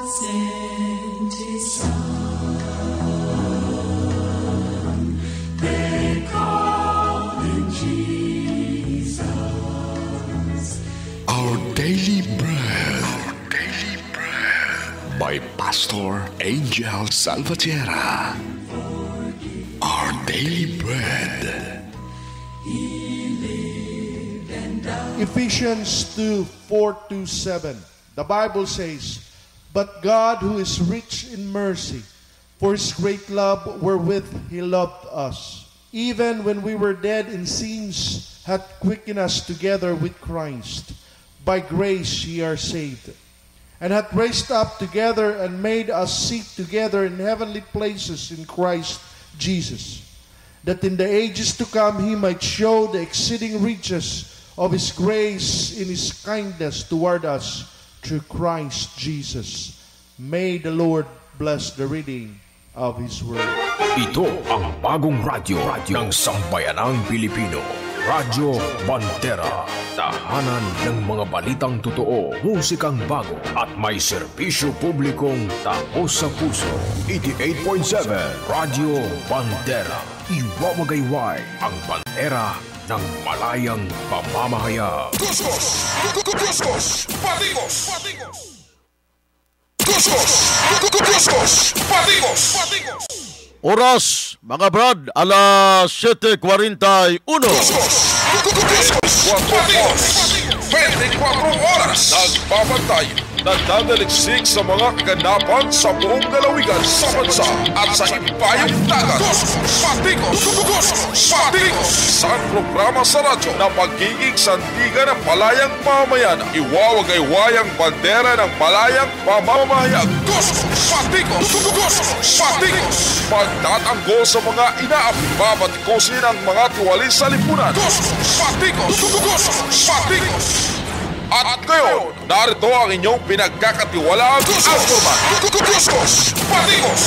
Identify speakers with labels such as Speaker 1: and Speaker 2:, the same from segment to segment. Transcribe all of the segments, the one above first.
Speaker 1: sent his son. They called him Jesus.
Speaker 2: Our Daily Bread. By Pastor Angel Salvatierra. Our Daily Bread.
Speaker 3: Ephesians 2:4-7. The Bible says, "But God, who is rich in mercy, for his great love wherewith he loved us, even when we were dead in sins, hath quickened us together with Christ. By grace ye are saved, and hath raised up together and made us sit together in heavenly places in Christ Jesus, that in the ages to come he might show the exceeding riches of his grace in his kindness toward us through Christ Jesus." May the Lord bless the reading of his word.
Speaker 4: Ito ang bagong radyo ng Sambayanang Pilipino. Radyo Bandera. Tahanan ng mga balitang totoo, musikang bago, at may serbisyo publikong taos sa puso. 88.7 Radyo Bandera. Iwawagayway ang bandera ng malayang pamamahayag.
Speaker 5: Kuskus! Patigos! Kuskus! Patigos!
Speaker 6: Oras, mga brad, alas 7:41.
Speaker 5: Patigos! 24 oras! Nagbabantay, nagdadaliksik sa mga kaganapan sa buong lalawigan sa bansa at sa ibayong dagat. Patigos! Isang programa sa radyo na magiging sandigan ng palayang pamayan. Iwawagayway ang bandera ng palayang pamamahayag. Patigos! Pagtatanggol sa mga inaapi, babatikosin ang mga tiwali sa lipunan. Patigos! At ngayon, narito ang inyong pinagkakatiwalaang Alforman. Patigos!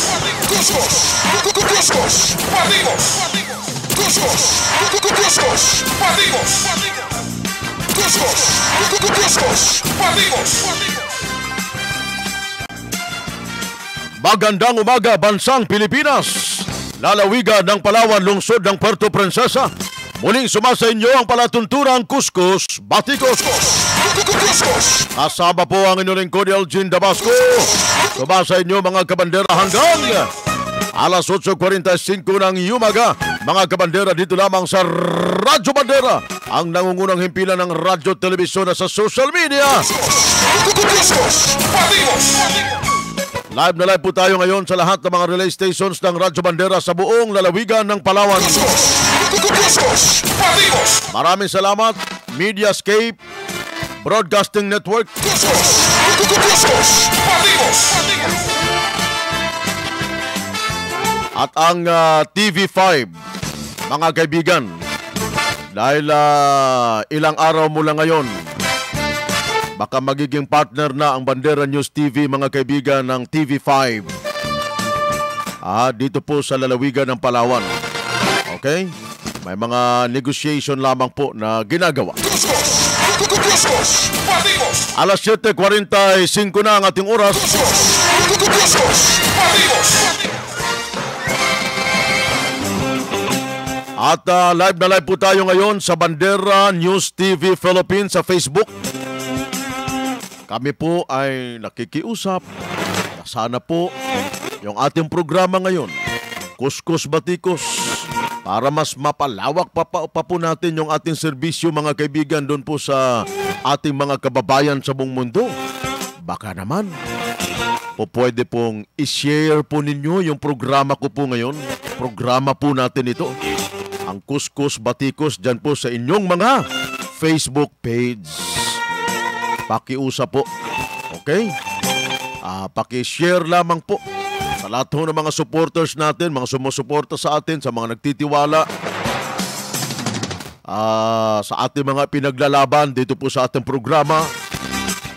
Speaker 6: Magandang umaga, bansang Pilipinas, lalawigan ng Palawan, lungsod ng Puerto Princesa. Muling sumasa inyo ang palatunturang Kuskus Batikos. Kasama po ang inyong lingkod, Elgin Dabasco. Sumasa inyo mga kabandera hanggang alas 8:45 ng umaga. Mga kabandera, dito lamang sa Radyo Bandera, ang nangungunang himpilan ng radyo, telebisyon na sa social media. Live na live po tayo ngayon sa lahat ng mga relay stations ng Radyo Bandera sa buong lalawigan ng Palawan. Maraming salamat, Mediascape Broadcasting Network. At ang TV5, mga kaibigan, dahil ilang araw mula ngayon, baka magiging partner na ang Bandera News TV, mga kaibigan, ng TV5. Dito po sa lalawigan ng Palawan. Okay? May mga negotiation lamang po na ginagawa. Alas 7:45 na ang ating oras. At live na live po tayo ngayon sa Bandera News TV Philippines sa Facebook. Kami po ay nakikiusap na sana po yung ating programa ngayon, Kuskus Batikos, para mas mapalawak pa po natin yung ating serbisyo, mga kaibigan, doon po sa ating mga kababayan sa buong mundo. Baka naman po pwede pong i-share po ninyo yung programa ko po ngayon. Programa po natin ito, ang Kuskus Batikos, dyan po sa inyong mga Facebook page. Pakiusap po. Okay? Paki-share lamang po sa lahat ng mga supporters natin, mga sumusuporta sa atin, sa mga nagtitiwala, sa ating mga pinaglalaban dito po sa ating programa.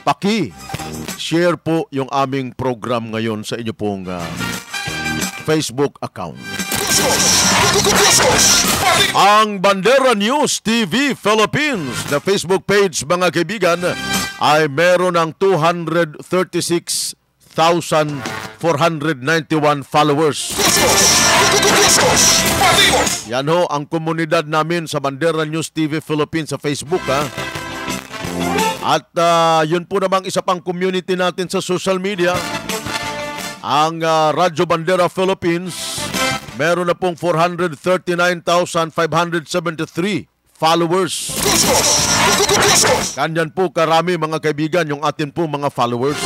Speaker 6: Paki-share po yung aming program ngayon sa inyo pong Facebook account. Ang Bandera News TV Philippines na Facebook page, mga kaibigan, ay meron ng 236,000 followers. Yan ho ang komunidad namin sa Bandera News TV Philippines sa Facebook, ha. At yun po namang isa pang community natin sa social media, ang Radyo Bandera Philippines. Meron na pong 439,573 followers. Kanyan po karami, mga kaibigan, yung atin po mga followers.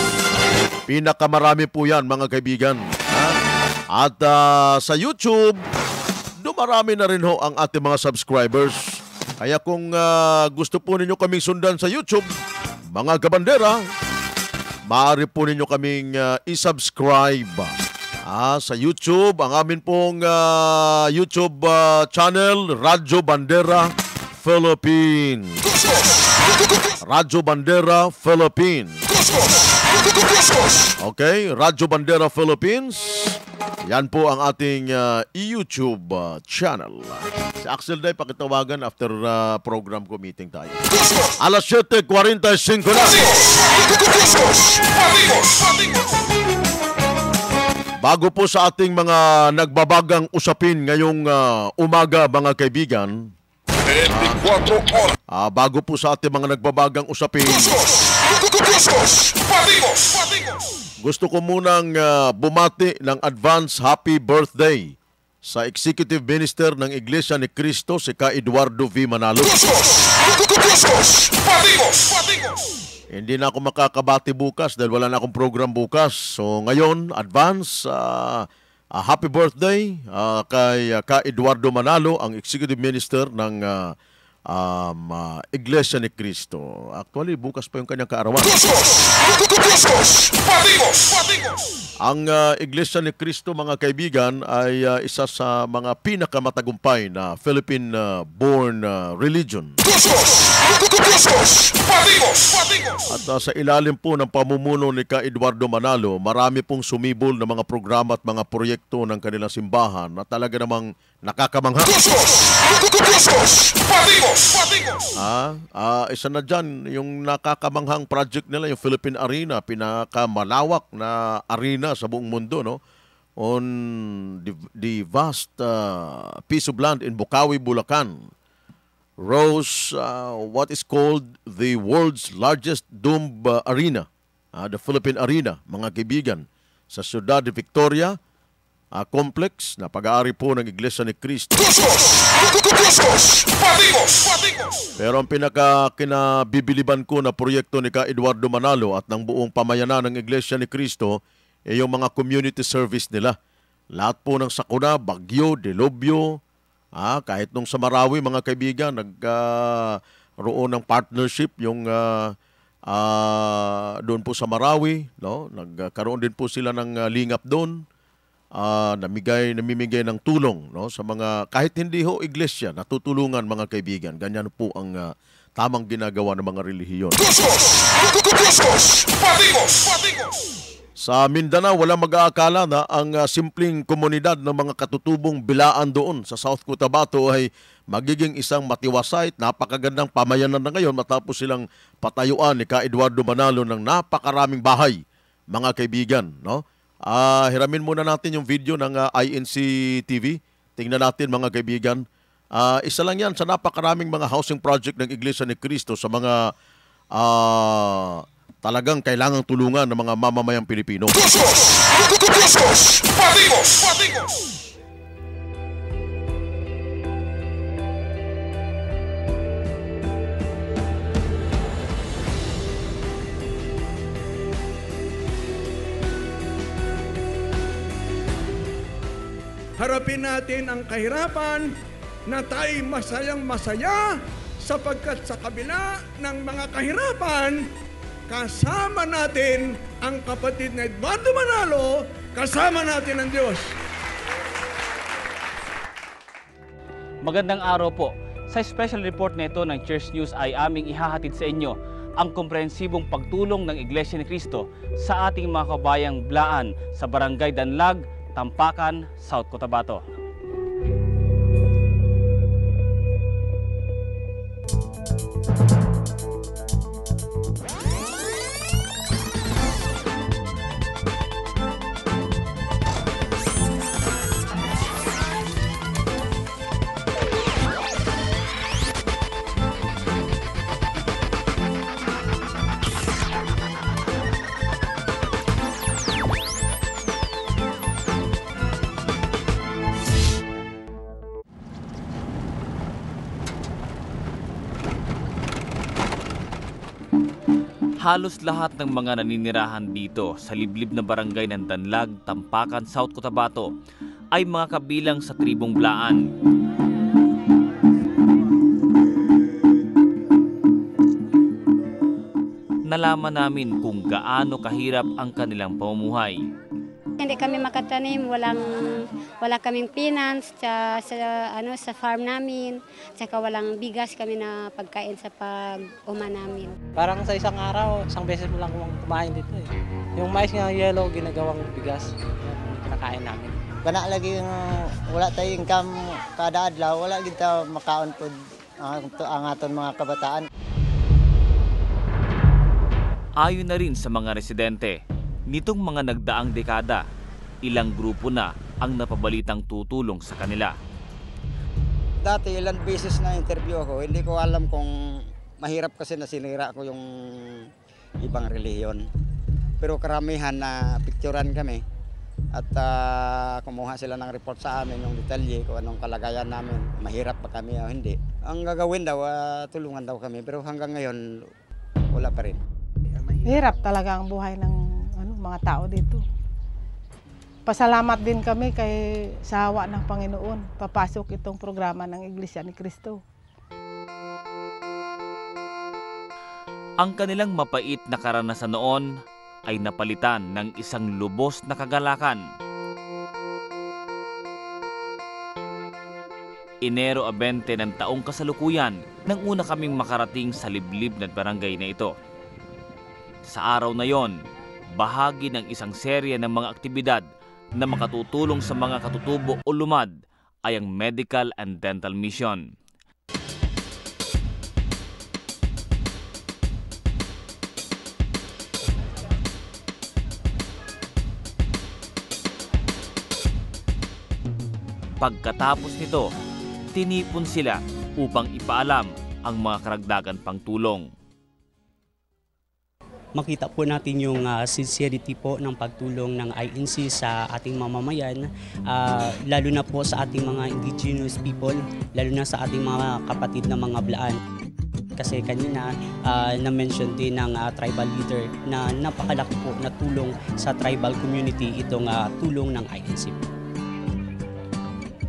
Speaker 6: Pinakamarami po yan, mga kaibigan. At sa YouTube, dumarami na rin ho ang ating mga subscribers. Kaya kung gusto po ninyo kaming sundan sa YouTube, mga kabandera, maaari po ninyo kaming i-subscribe sa YouTube. Ang amin pong YouTube channel, Radyo Bandera Philippines. Radyo Bandera Philippines. Okay, Radyo Bandera Philippines. Yan po ang ating YouTube channel. Si Axel Day, pakitawagan after program ko, meeting tayo. Alas 7:45 na. Bago po sa ating mga nagbabagang usapin ngayong umaga, mga kaibigan,
Speaker 5: 24 oras.
Speaker 6: bago po sa ating mga nagbabagang usapin, gusto ko munang bumati ng advance happy birthday sa Executive Minister ng Iglesia ni Cristo, si Ka Eduardo V. Manalo. Hindi na ako makakabati bukas dahil wala na akong program bukas. So ngayon, advance happy birthday kay Ka Eduardo Manalo, ang Executive Minister ng Iglesia ni Cristo. Actually, bukas pa yung kanyang kaarawan. Ang Iglesia ni Cristo, mga kaibigan, ay isa sa mga pinakamatagumpay na Philippine-born religion. At sa ilalim po ng pamumuno ni Ka Eduardo Manalo, marami pong sumibol na mga programa at mga proyekto ng kanilang simbahan na talaga namang nakakamangha. Isa na dyan, yung nakakamanghang project nila, yung Philippine Arena, pinakamalawak na arena sa buong mundo, no? On the vast piece of land in Bukawi, Bulacan, rose what is called the world's largest domed arena, the Philippine Arena, mga kaibigan, sa Ciudad de Victoria complex na pag-aari po ng Iglesia ni Cristo. Pero ang kinabibiliban ko na proyekto ni Ka Eduardo Manalo at ng buong pamayanan ng Iglesia ni Cristo ay yung mga community service nila. Lahat po ng sakuna, bagyo, delubyo, kahit nung sa Marawi, mga kaibigan, nagkaroon ng partnership yung doon po sa Marawi, no? Nagkaroon din po sila ng lingap doon. Namimigay ng tulong, no, sa mga kahit hindi ho iglesia, natutulungan, mga kaibigan. Ganyan po ang tamang ginagawa ng mga relihiyon. Sa Mindanao, walang mag-aakala na ang simpleng komunidad ng mga katutubong bilaan doon sa South Cotabato ay magiging isang matiwasay at napakagandang pamayanan na ngayon matapos silang patayuan ni Ka Eduardo Manalo ng napakaraming bahay, mga kaibigan, no? Hiramin muna natin yung video ng INC TV. Tingnan natin, mga kaibigan. Isa lang yan sa napakaraming mga housing project ng Iglesia ni Cristo sa mga talagang kailangang tulungan ng mga mamamayang Pilipino.
Speaker 7: Harapin natin ang kahirapan na tayo masayang-masaya sapagkat sa kabila ng mga kahirapan, kasama natin ang kapatid na Eduardo Manalo, kasama natin ang Diyos.
Speaker 8: Magandang araw po. Sa special report nito ng Church News ay aming ihahatid sa inyo ang komprehensibong pagtulong ng Iglesia ni Cristo sa ating mga kabayang Blaan sa Barangay Danlag, Tampakan, South Cotabato. Halos lahat ng mga naninirahan dito sa liblib na barangay ng Danlag, Tampakan, South Cotabato ay mga kabilang sa tribong Blaan. Nalaman namin kung gaano kahirap ang kanilang pamumuhay.
Speaker 9: Hindi kami makatanim, wala kaming finance sa farm namin, saka walang bigas kami na pagkain sa pag-uma namin.
Speaker 10: Parang sa isang araw, isang beses mo lang kumain dito eh. Yung mais nga yellow, ginagawang bigas, yung kinakain namin.
Speaker 11: Kana lagi wala tayong income kada adlaw, wala kita makaon pod ang aton mga kabataan.
Speaker 8: Ayon na rin sa mga residente, nitong mga nagdaang dekada, ilang grupo na ang napabalitang tutulong sa kanila.
Speaker 11: Dati ilang beses na interview ako, hindi ko alam kung mahirap kasi na sinira ko yung ibang relihiyon. Pero karamihan na picturean kami at kumuha sila ng report sa amin yung detalye kung anong kalagayan namin, mahirap pa kami o hindi. Ang gagawin daw, tulungan daw kami, pero hanggang ngayon wala pa rin.
Speaker 12: Hirap talaga ang buhay ng mga tao dito. Pasalamat din kami kay sa awa ng Panginoon. Papasok itong programa ng Iglesia ni Cristo.
Speaker 8: Ang kanilang mapait na karanasan noon ay napalitan ng isang lubos na kagalakan. Enero 20 ng taong kasalukuyan nang una kaming makarating sa liblib na barangay na ito. Sa araw na yon, bahagi ng isang serye ng mga aktibidad na makatutulong sa mga katutubo o lumad ay ang medical and dental mission. Pagkatapos nito, tinipon sila upang ipaalam ang mga karagdagan pang tulong.
Speaker 13: Makita po natin yung sincerity po ng pagtulong ng INC sa ating mamamayan, lalo na po sa ating mga indigenous people, lalo na sa ating mga kapatid na mga Blaan. Kasi kanina na-mention din ng tribal leader na napakalaki po na tulong sa tribal community itong tulong ng INC.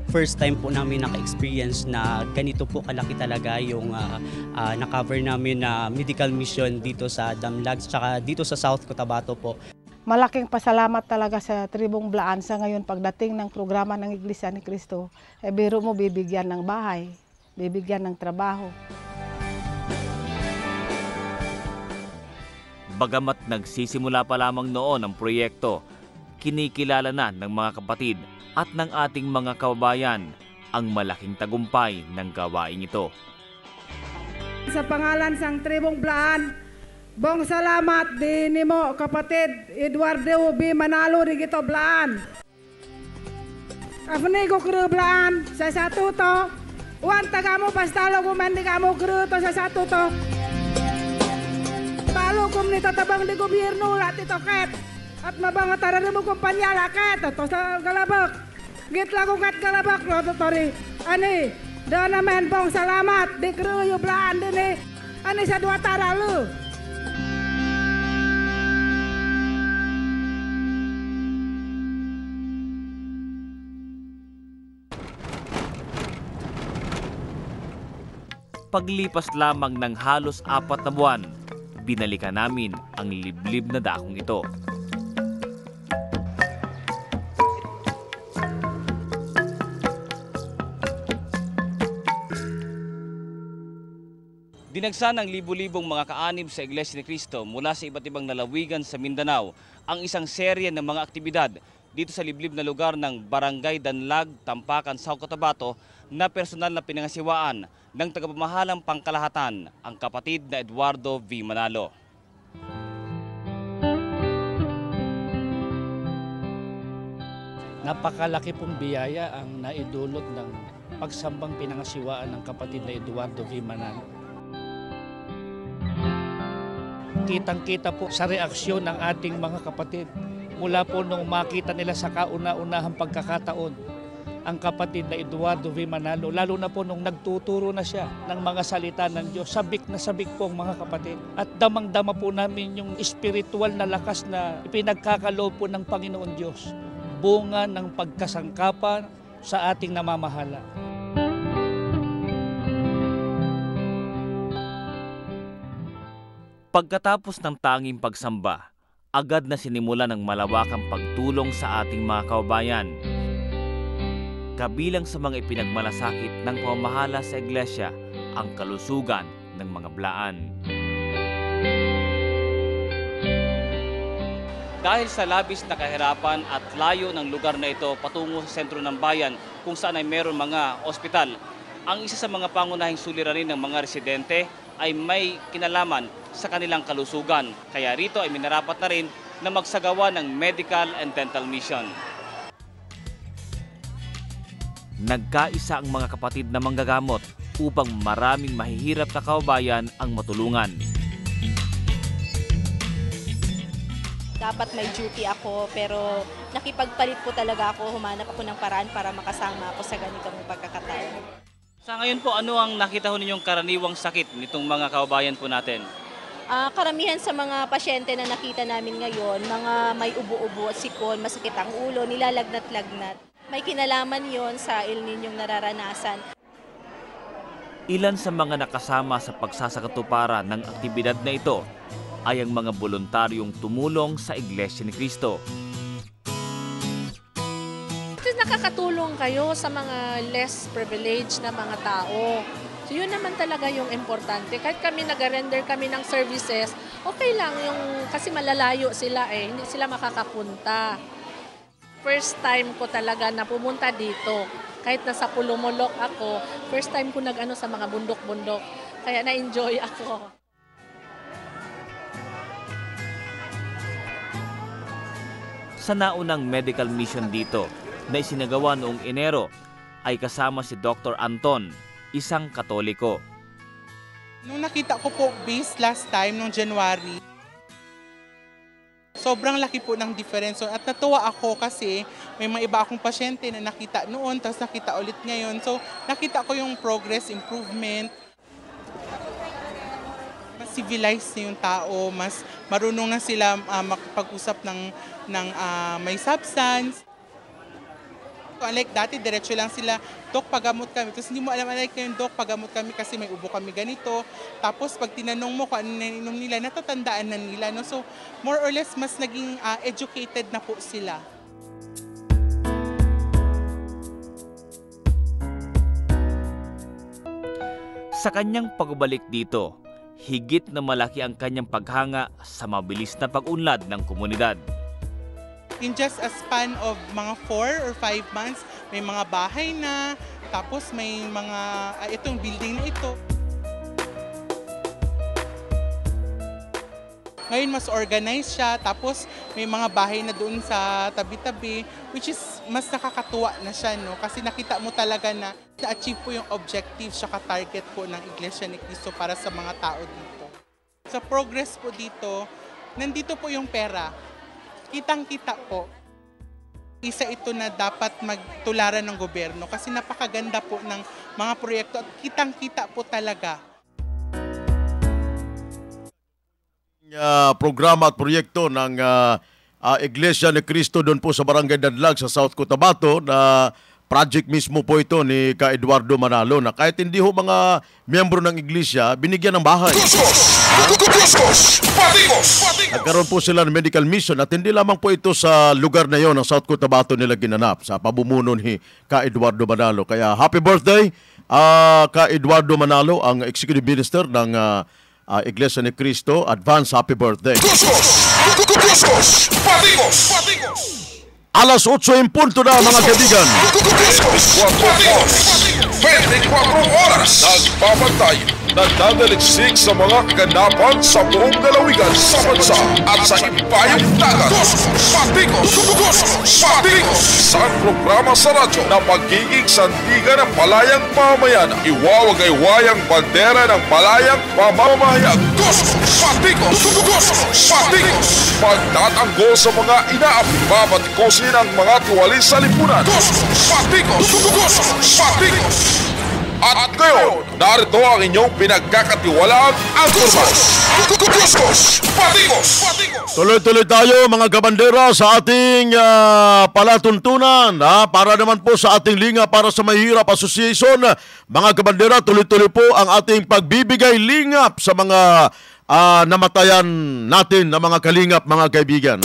Speaker 13: First time po namin naka-experience na ganito po kalaki talaga yung na-cover namin na medical mission dito sa Damlag tsaka dito sa South Cotabato po.
Speaker 12: Malaking pasalamat talaga sa tribong Blaan sa ngayon pagdating ng programa ng Iglesia ni Cristo. Biro mo bibigyan ng bahay, bibigyan ng trabaho.
Speaker 8: Bagamat nagsisimula pa lamang noon ang proyekto, kinikilala na ng mga kapatid at ng ating mga kababayan ang malaking tagumpay ng gawaing ito.
Speaker 14: Sa pangalan sang tribong Blaan, bong salamat din mo kapatid Eduardo B. Manalo rigito Blaan. Afni ko kru Blaan sa satu to, wan tagamo pastalo ko mandi kamo kru to sa satu to. Palo kum ni tatabang di gobyerno lat ito ket. At mabang tarare mo kumpanya laket to sa galabak. Git lagu kat galabak lo to tori. Ani dana men bong salamat di kruyo Blaan dini. Ani sa dua tara lu.
Speaker 8: Paglipas lamang ng halos 4 na buwan, binalikan namin ang liblib na dakong ito. Dinagsa ng libu-libong mga kaanib sa Iglesia ni Cristo mula sa iba't ibang lalawigan sa Mindanao ang isang serye ng mga aktibidad dito sa liblib na lugar ng Barangay Danlag, Tampakan, South Cotabato na personal na pinangasiwaan ng tagapamahalang pangkalahatan, ang kapatid na Eduardo V. Manalo.
Speaker 15: Napakalaki pong biyaya ang naidulot ng pagsambang pinangasiwaan ng kapatid na Eduardo V. Manalo. Kitang-kita po sa reaksyon ng ating mga kapatid mula po nung makita nila sa kauna-unahang pagkakataon ang kapatid na Eduardo V. Manalo, lalo na po nung nagtuturo na siya ng mga salita ng Diyos. Sabik na sabik po ang mga kapatid. At damang-dama po namin yung espiritual na lakas na ipinagkakaloob po ng Panginoon Diyos. Bunga ng pagkasangkapan sa ating namamahala.
Speaker 8: Pagkatapos ng tanging pagsamba, agad na sinimula ng malawakang pagtulong sa ating mga kababayan. Kabilang sa mga ipinagmalasakit ng pamamahala sa iglesia ang kalusugan ng mga blaan. Dahil sa labis na kahirapan at layo ng lugar na ito patungo sa sentro ng bayan kung saan ay meron mga ospital, ang isa sa mga pangunahing suliranin ng mga residente ay may kinalaman sa kanilang kalusugan. Kaya rito ay minarapat na rin na magsagawa ng medical and dental mission. Nagkaisa ang mga kapatid na manggagamot upang maraming mahihirap na kababayan ang matulungan.
Speaker 16: Dapat may duty ako pero nakipagpalit po talaga ako, humanap ako ng paraan para makasama ako sa ganitong pagkakataon.
Speaker 8: Sa ngayon po, ano ang nakita ho ninyong karaniwang sakit nitong mga kababayan po natin?
Speaker 16: Karamihan sa mga pasyente na nakita namin ngayon, mga may ubo-ubo at sipon, masakit ang ulo, nilalagnat-lagnat. May kinalaman yon sa El Niñong nararanasan.
Speaker 8: Ilan sa mga nakasama sa pagsasakatuparan ng aktibidad na ito ay ang mga voluntaryong tumulong sa Iglesia ni Cristo.
Speaker 17: Nakakatulong kayo sa mga less privileged na mga tao. So yun naman talaga yung importante. Kahit kami nag-render kami ng services, okay lang yung kasi malalayo sila hindi sila makakapunta. First time ko talaga na pumunta dito. Kahit nasa Pulumulok ako, first time ko nag-ano sa mga bundok-bundok. Kaya na-enjoy ako.
Speaker 8: Sa naunang medical mission dito, na isinagawa noong Enero ay kasama si Dr. Anton, isang Katoliko.
Speaker 18: Nung nakita ko po base last time, noong January, sobrang laki po ng difference. At natuwa ako kasi may mga iba akong pasyente na nakita noon, tapos nakita ulit ngayon. So nakita ko yung progress, improvement. Mas civilized na yung tao, mas marunong na sila makipag-usap ng may substance. Unlike dati, diretso lang sila, Dok, pagamot kami. Tapos hindi mo alam, like ngayon, Dok, pagamot kami kasi may ubo kami ganito. Tapos pag tinanong mo kung ano nainom nila, natatandaan na nila. No? So, more or less, mas naging educated na po sila.
Speaker 8: Sa kanyang pagbalik dito, higit na malaki ang kanyang paghanga sa mabilis na pag-unlad ng komunidad.
Speaker 18: In just a span of mga 4 or 5 months, may mga bahay na, tapos may mga, itong building na ito. Ngayon mas organized siya, tapos may mga bahay na doon sa tabi-tabi, which is mas nakakatuwa na siya, no? Kasi nakita mo talaga na na-achieve po yung objective saka target po ng Iglesia ni Cristo para sa mga tao dito. Sa progress po dito, nandito po yung pera. Kitang-kita po. Isa ito na dapat magtularan ng gobyerno kasi napakaganda po ng mga proyekto at kitang-kita po talaga.
Speaker 6: Programa at proyekto ng Iglesia ni Cristo doon po sa Barangay Dadlag sa South Cotabato na project mismo po ito ni Ka Eduardo Manalo na kahit hindi ho mga miyembro ng iglesia, binigyan ng bahay. Nagkaroon po sila ng medical mission at hindi lamang po ito sa lugar na yon ng South Cotabato nila ginanap sa pamumuno ni Ka Eduardo Manalo. Kaya happy birthday Ka Eduardo Manalo, ang Executive Minister ng Iglesia ni Cristo. Advance happy birthday. Alas 8 en punto na mga kaibigan.
Speaker 5: 24 oras nagbabantay, nagdadaliksik sa mga kaganapan sa buong lalawigan sa bansa at sa ibayong dagat. Patikos! Patikos! saang programa sa radyo na pagiging sandigan ng palayang mamayan, iwawagay-wayang bandera ng palayang pamamayan. Kuskus! Patikos! Kuskus! Patikos! Pagtatanggol sa mga inaapi, babatikosin ang mga tiwalis sa lipunan. Kuskus! Patikos! Kuskus! Patikos! At ngayon, narito ang inyong pinagkakatiwalaang anchorman, Kuskus! Patikos!
Speaker 6: Tuloy-tuloy tayo mga kabandera sa ating palatuntunan para naman po sa ating Linga para sa Mahihirap Association. Mga kabandera, tuloy-tuloy po ang ating pagbibigay lingap sa mga namatayan natin na mga kalingap, mga kaibigan.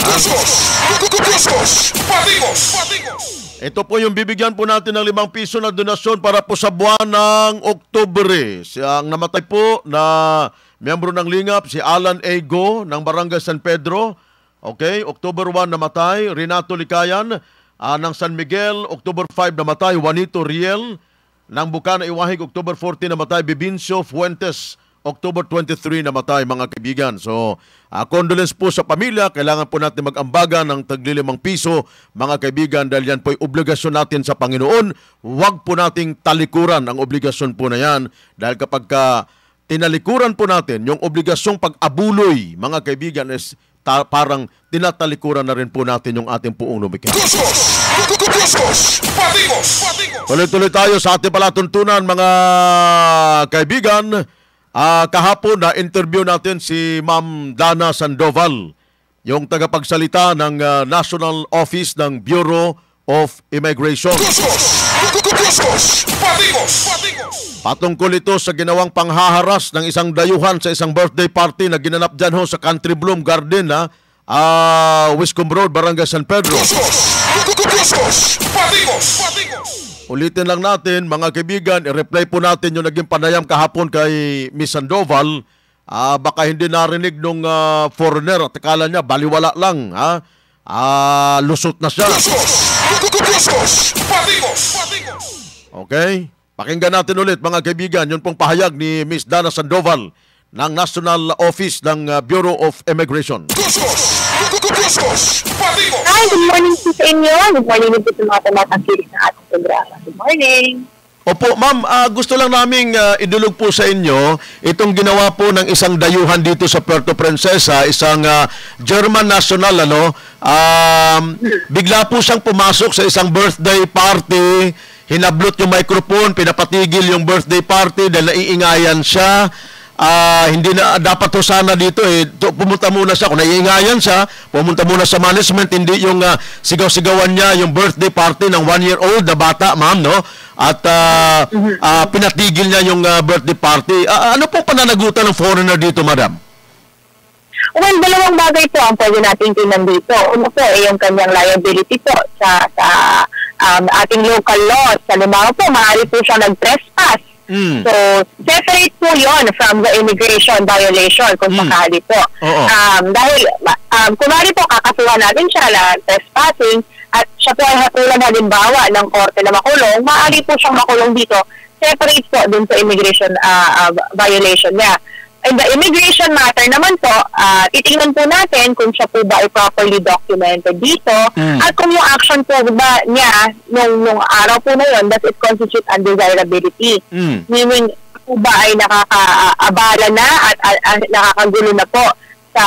Speaker 6: Ito po yung bibigyan po natin ng 5 piso na donasyon para po sa buwan ng Oktubre. Ang namatay po na miyembro ng lingap, si Alan A. Go ng Barangay San Pedro. Okay, October 1 namatay, Renato Likayan ng San Miguel. October 5 namatay, Juanito Riel ng Bukana Iwahig. October 14 namatay, Bibincio Fuentes. October 23 namatay, mga kaibigan. So, condolence po sa pamilya. Kailangan po natin mag-ambaga ng tagli-5 piso, mga kaibigan, dahil yan po ay obligasyon natin sa Panginoon. Huwag po nating talikuran ang obligasyon po na yan. Dahil kapag tinalikuran po natin yung obligasyong pag-abuloy, mga kaibigan, is parang tinatalikuran na rin po natin yung ating puong lumikha. Tuloy-tuloy tayo sa ating palatuntunan, mga kaibigan. Kahapon na interview natin si Ma'am Dana Sandoval, yung tagapagsalita ng National Office ng Bureau of Immigration. Patungkol ito sa ginawang panghaharas ng isang dayuhan sa isang birthday party na ginanap dyan ho sa Country Bloom Garden, Wiscombe Road, Barangay San Pedro. Ulitin lang natin, mga kaibigan, i-reply po natin yung naging panayam kahapon kay Miss Sandoval. Baka hindi narinig nung foreigner at akala niya baliwala lang. Lusot na siya. Okay? Pakinggan natin ulit, mga kaibigan, yun pong pahayag ni Miss Dana Sandoval ng National Office ng Bureau of Immigration.
Speaker 19: Hi, good morning po sa inyo. Good morning po sa mga tumatangkilik na ating programa. Good morning.
Speaker 6: Opo, ma'am, gusto lang naming idulog po sa inyo itong ginawa po ng isang dayuhan dito sa Puerto Princesa, isang German national, bigla po siyang pumasok sa isang birthday party, hinablot yung microphone, pinapatigil yung birthday party dahil naiingayan siya. Hindi na dapat ho sana dito pumunta muna siya, kung naiingayan siya, pumunta muna sa management, hindi yung sigaw-sigawan niya yung birthday party ng 1-year-old na bata, ma'am, no? At pinatigil niya yung birthday party. Ano po pananagutan ng foreigner dito, madam?
Speaker 19: Well, dalawang bagay po ang pwede natin tingnan dito. Una po yung kanyang liability po sa ating local laws. Halimbawa po, maaari po siya nag-trespass. So, separate po yon from the immigration violation kung sakali po. Dahil, kunwari po, kakasuhan natin siya na trespassing at siya po ay hatulan halimbawa ng korte na makulong, maaari po siyang makulong dito. Separate po dun sa immigration violation niya. In the immigration matter naman po, titingnan po natin kung siya po ba ay properly documented dito at kung yung action po ba niya nung araw po na yun, does it constitute undesirability? Meaning, po ba ay nakakaabala na at nakakagulo na po sa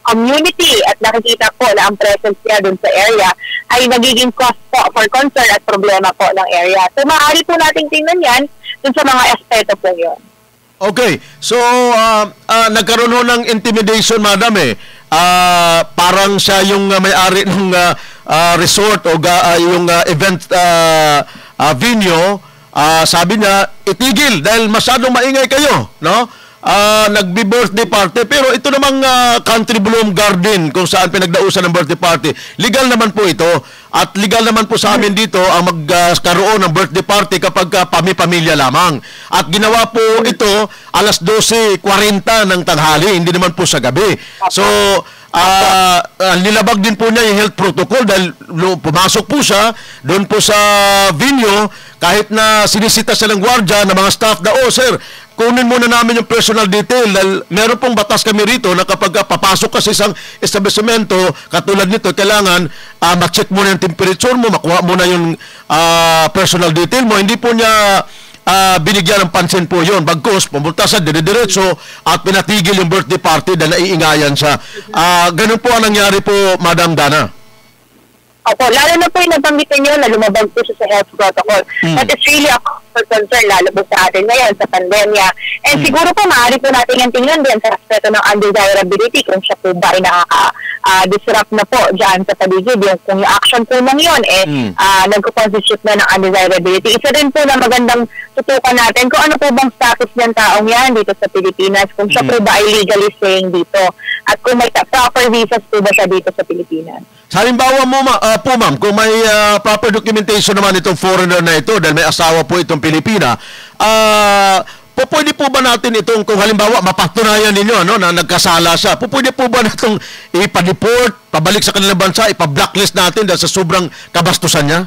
Speaker 19: community at nakikita po na ang presence niya dun sa area ay nagiging cause po for concern at problema po ng area. So, maaari po natin tingnan yan dun sa mga aspeto po yun.
Speaker 6: Okay, so nagkaroon ho ng intimidation, madam parang siya yung may-ari ng resort o yung event venue. Sabi niya, itigil dahil masyadong maingay kayo, no? Nagbi-birthday party, pero ito namang Country Bloom Garden kung saan pinagdausan ng birthday party, legal naman po ito at legal naman po sa amin dito ang magkaroon ng birthday party kapag pamilya lamang at ginawa po ito alas 12:40 ng tanghali, hindi naman po sa gabi. So nilabag din po niya yung health protocol dahil pumasok po siya doon po sa venue kahit na sinisita siya ng gwardiya ng mga staff na, sir, kunin muna namin yung personal detail dahil meron pong batas kami rito na kapag papasok ka sa isang establishmento katulad nito, kailangan ma-check muna yung temperature mo, makuha muna yung personal detail mo. Hindi po niya binigyan ng pansin po yun. Bagkus, pumunta sa dire-diretso at pinatigil yung birthday party dahil naiingayan siya. Ganun po ang nangyari po, Madam Dana.
Speaker 19: Opo, lalo na po yung nabanggit niyo na lumabag po siya sa health protocol. That is really a concern, lalo po sa atin ngayon, sa pandemya. And siguro po, maaari po natin yung tingnan din sa aspeto ng undesirability kung siya po ba ay nakaka-disrupt na po dyan sa paligid. Kung yung action po nang yun, nagko-constitute na ng undesirability. Isa din po na magandang tutukan natin kung ano po bang status ng taong yan dito sa Pilipinas, kung siya po ba ay legally staying dito, at kung may proper visas po ba siya dito sa Pilipinas.
Speaker 6: Sa halimbawa mo, po ma'am, kung may proper documentation naman itong foreigner na ito dahil may asawa po itong Pilipina, pwede po ba natin itong, kung halimbawa mapatunayan ninyo na nagkasala siya, pwede po ba natin ipa-deport, pabalik sa kanilang bansa, ipa-blacklist natin dahil sa sobrang kabastusan niya?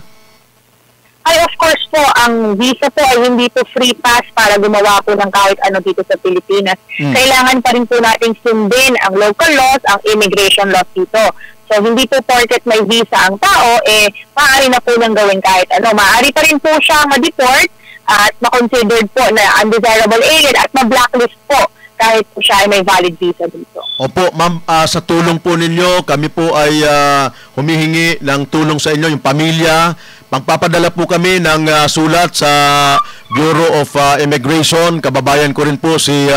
Speaker 19: Ay, of course po, ang visa po ay hindi po free pass para gumawa po ng kahit ano dito sa Pilipinas. Kailangan pa rin po natin sundin ang local laws, ang immigration laws dito. So, hindi po porket may visa ang tao, maaari na po nang gawin kahit ano. Maaari pa rin po siya ma-deport at ma-considered po na undesirable alien at ma-blacklist po kahit po siya ay may valid visa dito.
Speaker 6: Opo, ma'am, sa tulong po ninyo, kami po ay humihingi ng tulong sa inyo, yung pamilya. Magpapadala po kami ng sulat sa Bureau of Immigration. Kababayan ko rin po si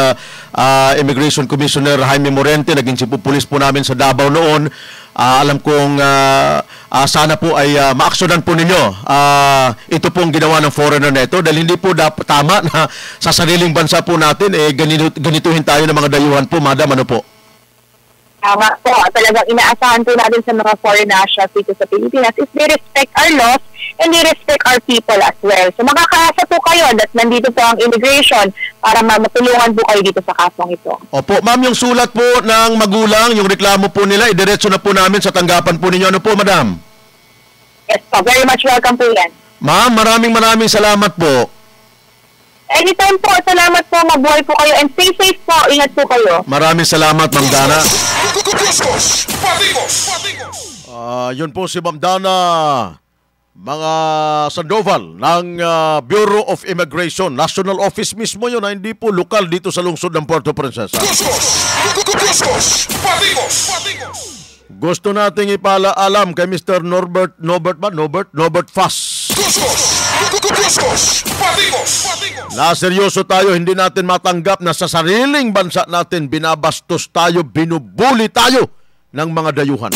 Speaker 6: Immigration Commissioner Jaime Morente, naging chief of police po namin sa Davao noon. Alam kong sana po ay maaksyonan po ninyo ito pong ginawa ng foreigner na ito dahil hindi po tama na sa sariling bansa po natin ganituhin tayo ng mga dayuhan po, Madam, ano po?
Speaker 19: Tama po. Talagang inaasahan po natin sa mga foreign nationals dito sa Pilipinas is they respect our laws and they respect our people as well. So makakaasa po kayo at nandito po ang immigration para matulungan po kayo dito sa kasong ito.
Speaker 6: Opo, ma'am, yung sulat po ng magulang, yung reklamo po nila, idiretso na po namin sa tanggapan po ninyo. Ano po, Madam?
Speaker 19: Yes po, very much welcome po yan.
Speaker 6: Ma'am, maraming salamat po.
Speaker 19: Anytime po, salamat po, mabuhay po kayo and stay safe po, ingat po kayo.
Speaker 6: Maraming salamat, Ma'am Dana. Yun po si Ma'am Dana, mga Sandoval ng Bureau of Immigration, National Office mismo yun, hindi po lokal dito sa lungsod ng Puerto Princesa. Gusto nating ipaalaalam kay Mr. Norbert Fass na seryoso tayo, hindi natin matanggap na sa sariling bansa natin binabastos tayo, binubuli tayo ng mga dayuhan.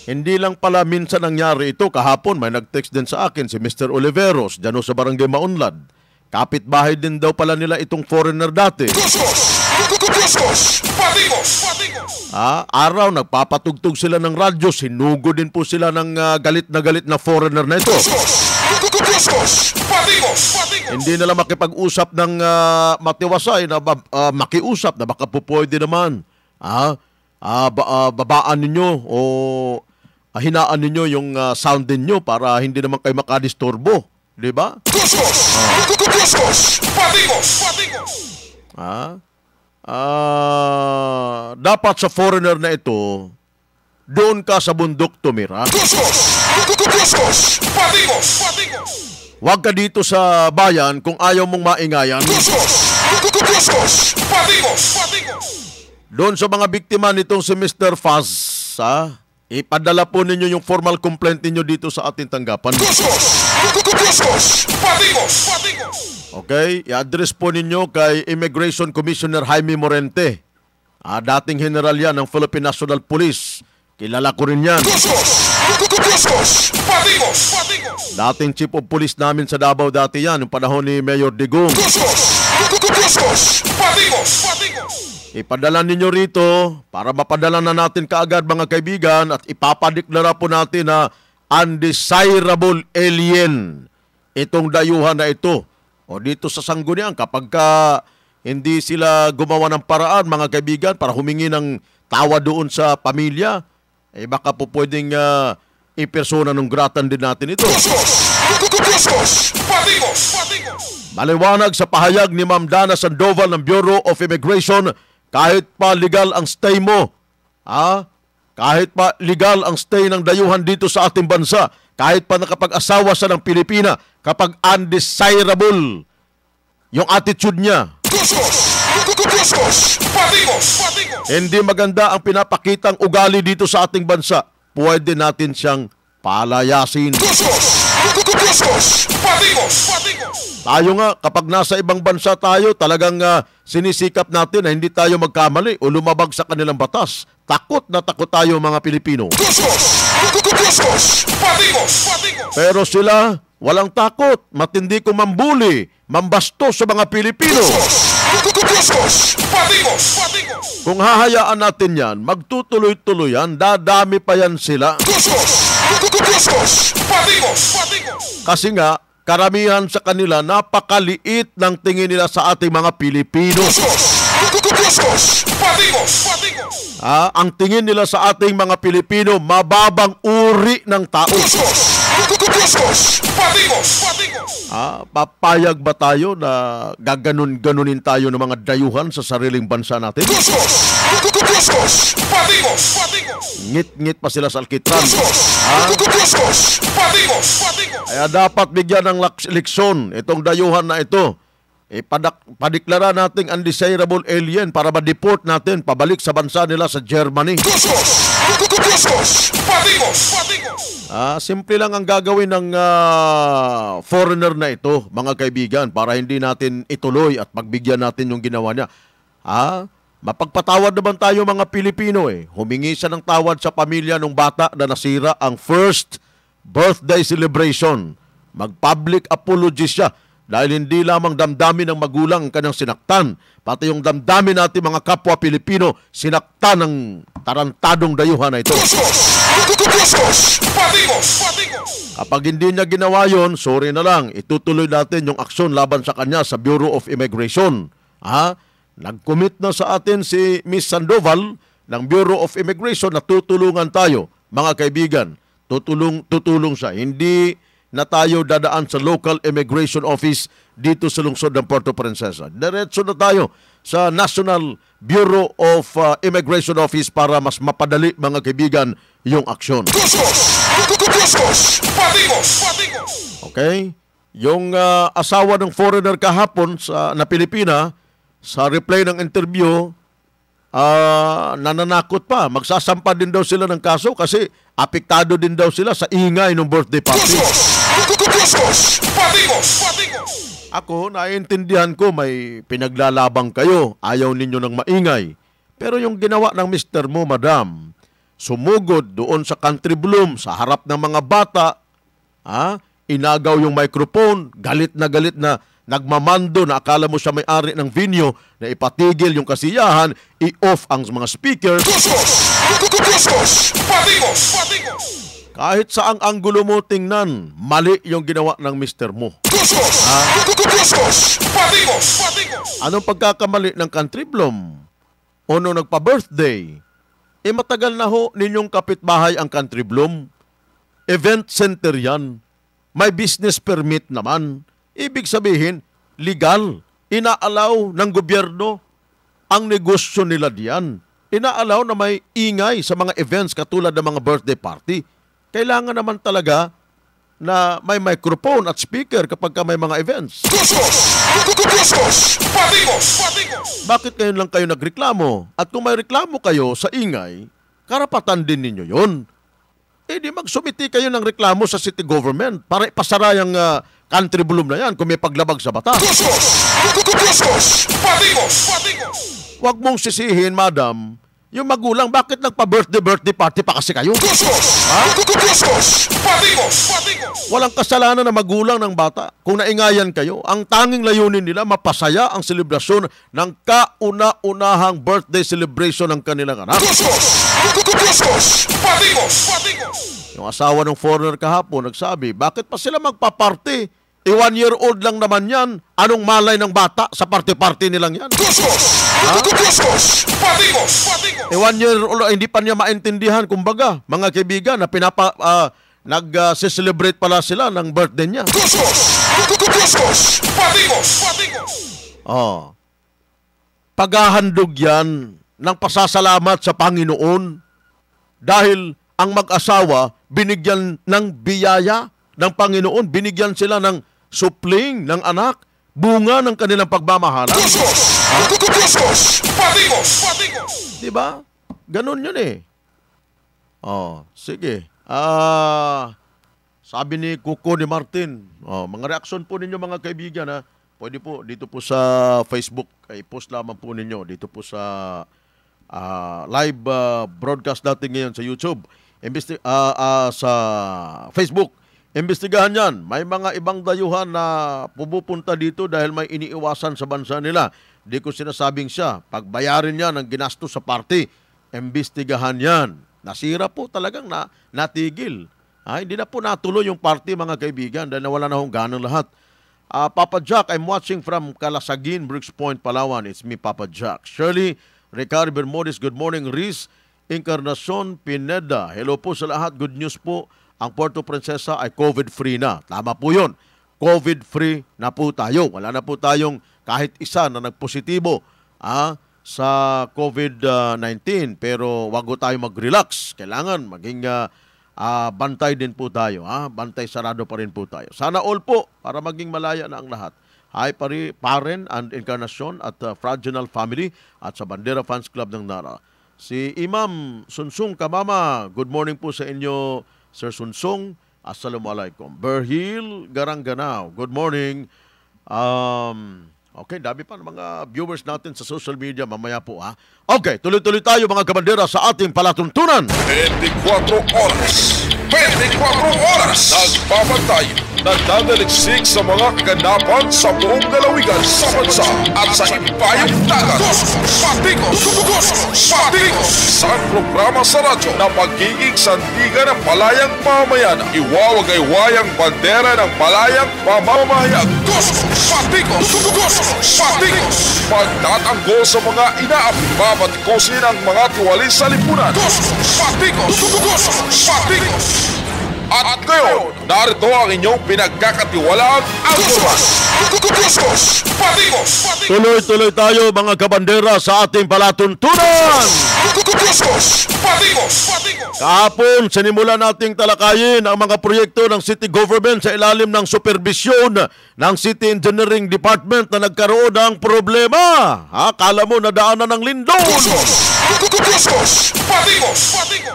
Speaker 6: Hindi lang pala minsan nangyari ito. Kahapon may nag-text din sa akin si Mr. Oliveros dyan sa Barangay Maunlad. Kapitbahay din daw pala nila itong foreigner dati. Araw nagpapatugtog sila ng radyo, sinugo din po sila ng galit na foreigner na ito. Hindi nila makipag-usap ng matiwasay na makiusap na baka po pwede naman. Babaan ninyo o hinaan ninyo yung sound ninyo para hindi naman kayo makadisturbo. Di ba? Dapat sa foreigner na ito, doon ka sa bundok tumira. Huwag ka dito sa bayan kung ayaw mong maingayan. Doon sa mga biktima nitong si Mr. Faz, ipadala po ninyo yung formal complaint ninyo dito sa ating tanggapan. Okay, i-address po ninyo kay Immigration Commissioner Jaime Morente. Dating general yan ng Philippine National Police. Kilala ko rin yan. Dating chief of police namin sa Davao dati yan, yung panahon ni Mayor Digong. Ipadala ninyo rito para mapadala na natin kaagad, mga kaibigan, at ipapadeklara po natin na undesirable alien itong dayuhan na ito. O dito sa Sangguniang, kapag hindi sila gumawa ng paraan, mga kaibigan, para humingi ng tawa doon sa pamilya, baka po pwedeng ipersona non gratan din natin ito. Maliwanag sa pahayag ni Ma'am Dana Sandoval ng Bureau of Immigration, kahit pa legal ang stay mo, kahit pa legal ang stay ng dayuhan dito sa ating bansa, kahit pa nakapag-asawa siya ng Pilipina, kapag undesirable yung attitude niya, hindi maganda ang pinapakitang ugali dito sa ating bansa, pwede natin siyang palayasin. Tayo nga, kapag nasa ibang bansa tayo, talagang sinisikap natin na hindi tayo magkamali o lumabag sa kanilang batas. Takot na takot tayo mga Pilipino. Pero sila, walang takot. Matindi kong mambuli, mambasto sa mga Pilipino. Kung hahayaan natin yan, magtutuloy-tuloy yan, dadami pa yan sila. Kasi nga, karamihan sa kanila, napakaliit ng tingin nila sa ating mga Pilipino. Ang tingin nila sa ating mga Pilipino, mababang uri ng tao. Papayag ba tayo na gaganon-ganunin tayo ng mga dayuhan sa sariling bansa natin? Ngit-ngit pa sila sa alkitran. Kaya dapat bigyan ng leksyon itong dayuhan na ito. Padeklara nating undesirable alien para ma-deport natin pabalik sa bansa nila sa Germany. Simple lang ang gagawin ng foreigner na ito, mga kaibigan, para hindi natin ituloy at pagbigyan natin yung ginawa niya. Mapagpatawad naman tayo mga Pilipino Humingi siya ng tawad sa pamilya ng bata na nasira ang first birthday celebration. Mag-public apology siya dahil hindi lamang damdamin ng magulang ang kanyang sinaktan, pati yung damdamin natin mga kapwa Pilipino sinaktan ng tarantadong dayuhan na ito. Kapag hindi niya ginawa yon, sorry na lang, itutuloy natin yung aksyon laban sa kanya sa Bureau of Immigration. Nag-commit na sa atin si Miss Sandoval ng Bureau of Immigration na tutulungan tayo, mga kaibigan. Tutulong siya. Hindi na tayo dadaan sa local immigration office dito sa lungsod ng Puerto Princesa. Diretso na tayo sa National Bureau of Immigration Office para mas mapadali, mga kaibigan, yung aksyon. Okay? Yung asawa ng foreigner kahapon na Pilipina, sa reply ng interview, nananakot pa. Magsasampa din daw sila ng kaso kasi apektado din daw sila sa ingay ng birthday party. Ako, naiintindihan ko may pinaglalabang kayo. Ayaw ninyo ng maingay. Pero yung ginawa ng mister mo, madam, sumugod doon sa country bloom, sa harap ng mga bata, inagaw yung microphone, galit na nagmamando na akala mo siya may-ari ng venue na ipatigil yung kasiyahan, i-off ang mga speaker. Kahit saang anggulo mo tingnan, mali yung ginawa ng mister mo. Anong pagkakamali ng country bloom? O nung nagpa-birthday? Matagal na ho ninyong kapitbahay ang country bloom. Event center yan. May business permit naman. Ibig sabihin, legal. Inaalaw ng gobyerno ang negosyo nila diyan. Inaalaw na may ingay sa mga events katulad ng mga birthday party. Kailangan naman talaga na may microphone at speaker kapag may mga events. Bakit ngayon lang kayo nagreklamo? At kung may reklamo kayo sa ingay, karapatan din ninyo yun. Di magsumiti kayo ng reklamo sa city government para ipasara yung country bloom na yan kung may paglabag sa batas. Huwag mong sisihin, madam, yung magulang, bakit nagpa-birthday party pa kasi kayo? Walang kasalanan na magulang ng bata kung naingayan kayo. Ang tanging layunin nila, mapasaya ang selebrasyon ng kauna-unahang birthday celebration ng kanilang anak. Yung asawa ng foreigner kahapon nagsabi, bakit pa sila magpa-party? 1-year-old lang naman yan. Anong malay ng bata sa party-party nilang yan? 1-year-old, hindi pa niya maintindihan. Kumbaga, mga kaibigan, na nag-celebrate pala sila ng birthday niya. Oh. Paghahandog yan ng pasasalamat sa Panginoon dahil ang mag-asawa binigyan ng biyaya ng Panginoon, binigyan sila ng supling ng anak, bunga ng kanilang pagmamahalan. Diba? Ganun yun eh. Oh, sige. Sabi ni Kuko ni Martin, mga reaksyon po ninyo mga kaibigan ha. Pwede po dito po sa Facebook, ay post lamang po ninyo dito po sa live broadcast natin ngayon sa YouTube. Sa Facebook. Imbestigahan yan. May mga ibang dayuhan na pupunta dito dahil may iniiwasan sa bansa nila. Di ko sinasabing siya. Pagbayarin niya ng ginastos sa party, imbestigahan yan. Nasira po talagang natigil. Hindi na po natuloy yung party mga kaibigan dahil nawala na hong ganang lahat. Papa Jack, I'm watching from Calasagin, Brooks Point, Palawan. It's me, Papa Jack. Shirley, Ricardo Bermudez, good morning. Riz, Encarnacion Pineda, hello po sa lahat. Good news po. Ang Puerto Princesa ay COVID-free na. Tama po yun. COVID-free na po tayo. Wala na po tayong kahit isa na nagpositibo sa COVID-19. Pero wag po tayo mag-relax. Kailangan maging bantay din po tayo. Bantay sarado pa rin po tayo. Sana all po para maging malaya na ang lahat. Hi Paren and Encarnacion at Fragile Family at sa Bandera Fans Club ng Nara. Si Imam Sunsung Kamama, good morning po sa inyo, Sir Sunsung. Assalamualaikum. Berhil Garanganao, good morning. Okay, dami pa ng mga viewers natin sa social media mamaya po Okay, tuloy-tuloy tayo mga kabandera sa ating palatuntunan.
Speaker 5: 24 oras. 24 oras. Nagbabantay. Nagdadaliksik sa mga kaganapan sa buong lalawigan sa bansa at sa ibayong dagat. Patikos! Isang programa sa radyo na magiging sandigan ng palayang pamamayana. Iwawagay-wayang bandera ng palayang pamamamayag. Patikos! Pagtatanggol sa mga inaapi, babatikosin ang mga tuwali sa lipunan. Patikos! At ngayon, narito ang inyong pinagkakatiwalaang Anchorman.
Speaker 6: Tuloy-tuloy tayo mga kabandera sa ating palatuntunan. Kahapon, sinimulan nating talakayin ang mga proyekto ng city government sa ilalim ng supervisyon ng City Engineering Department na nagkaroon ng problema. Akala mo nadaanan ng lindol.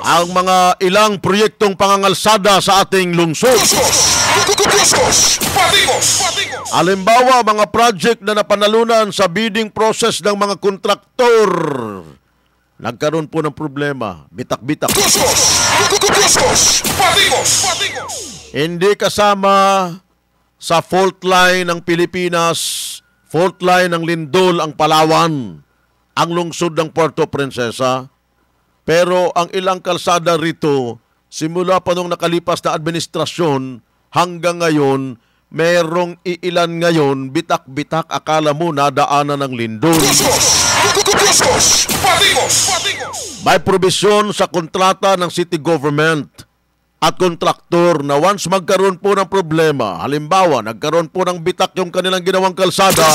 Speaker 6: Ang mga ilang proyektong pangangalsada sa ating lungsod. Halimbawa, mga project na napanalunan sa bidding process ng mga kontraktor. Nagkaroon po ng problema. Bitak-bitak. Hindi kasama sa fault line ng Pilipinas, fault line ng lindol ang Palawan, ang lungsod ng Puerto Princesa. Pero ang ilang kalsada rito, simula pa nung nakalipas na administrasyon, hanggang ngayon, merong iilan ngayon, bitak-bitak, akala mo nadaanan ng lindol. May probisyon sa kontrata ng city government at kontraktor na once magkaroon po ng problema, halimbawa, nagkaroon po ng bitak yung kanilang ginawang kalsada,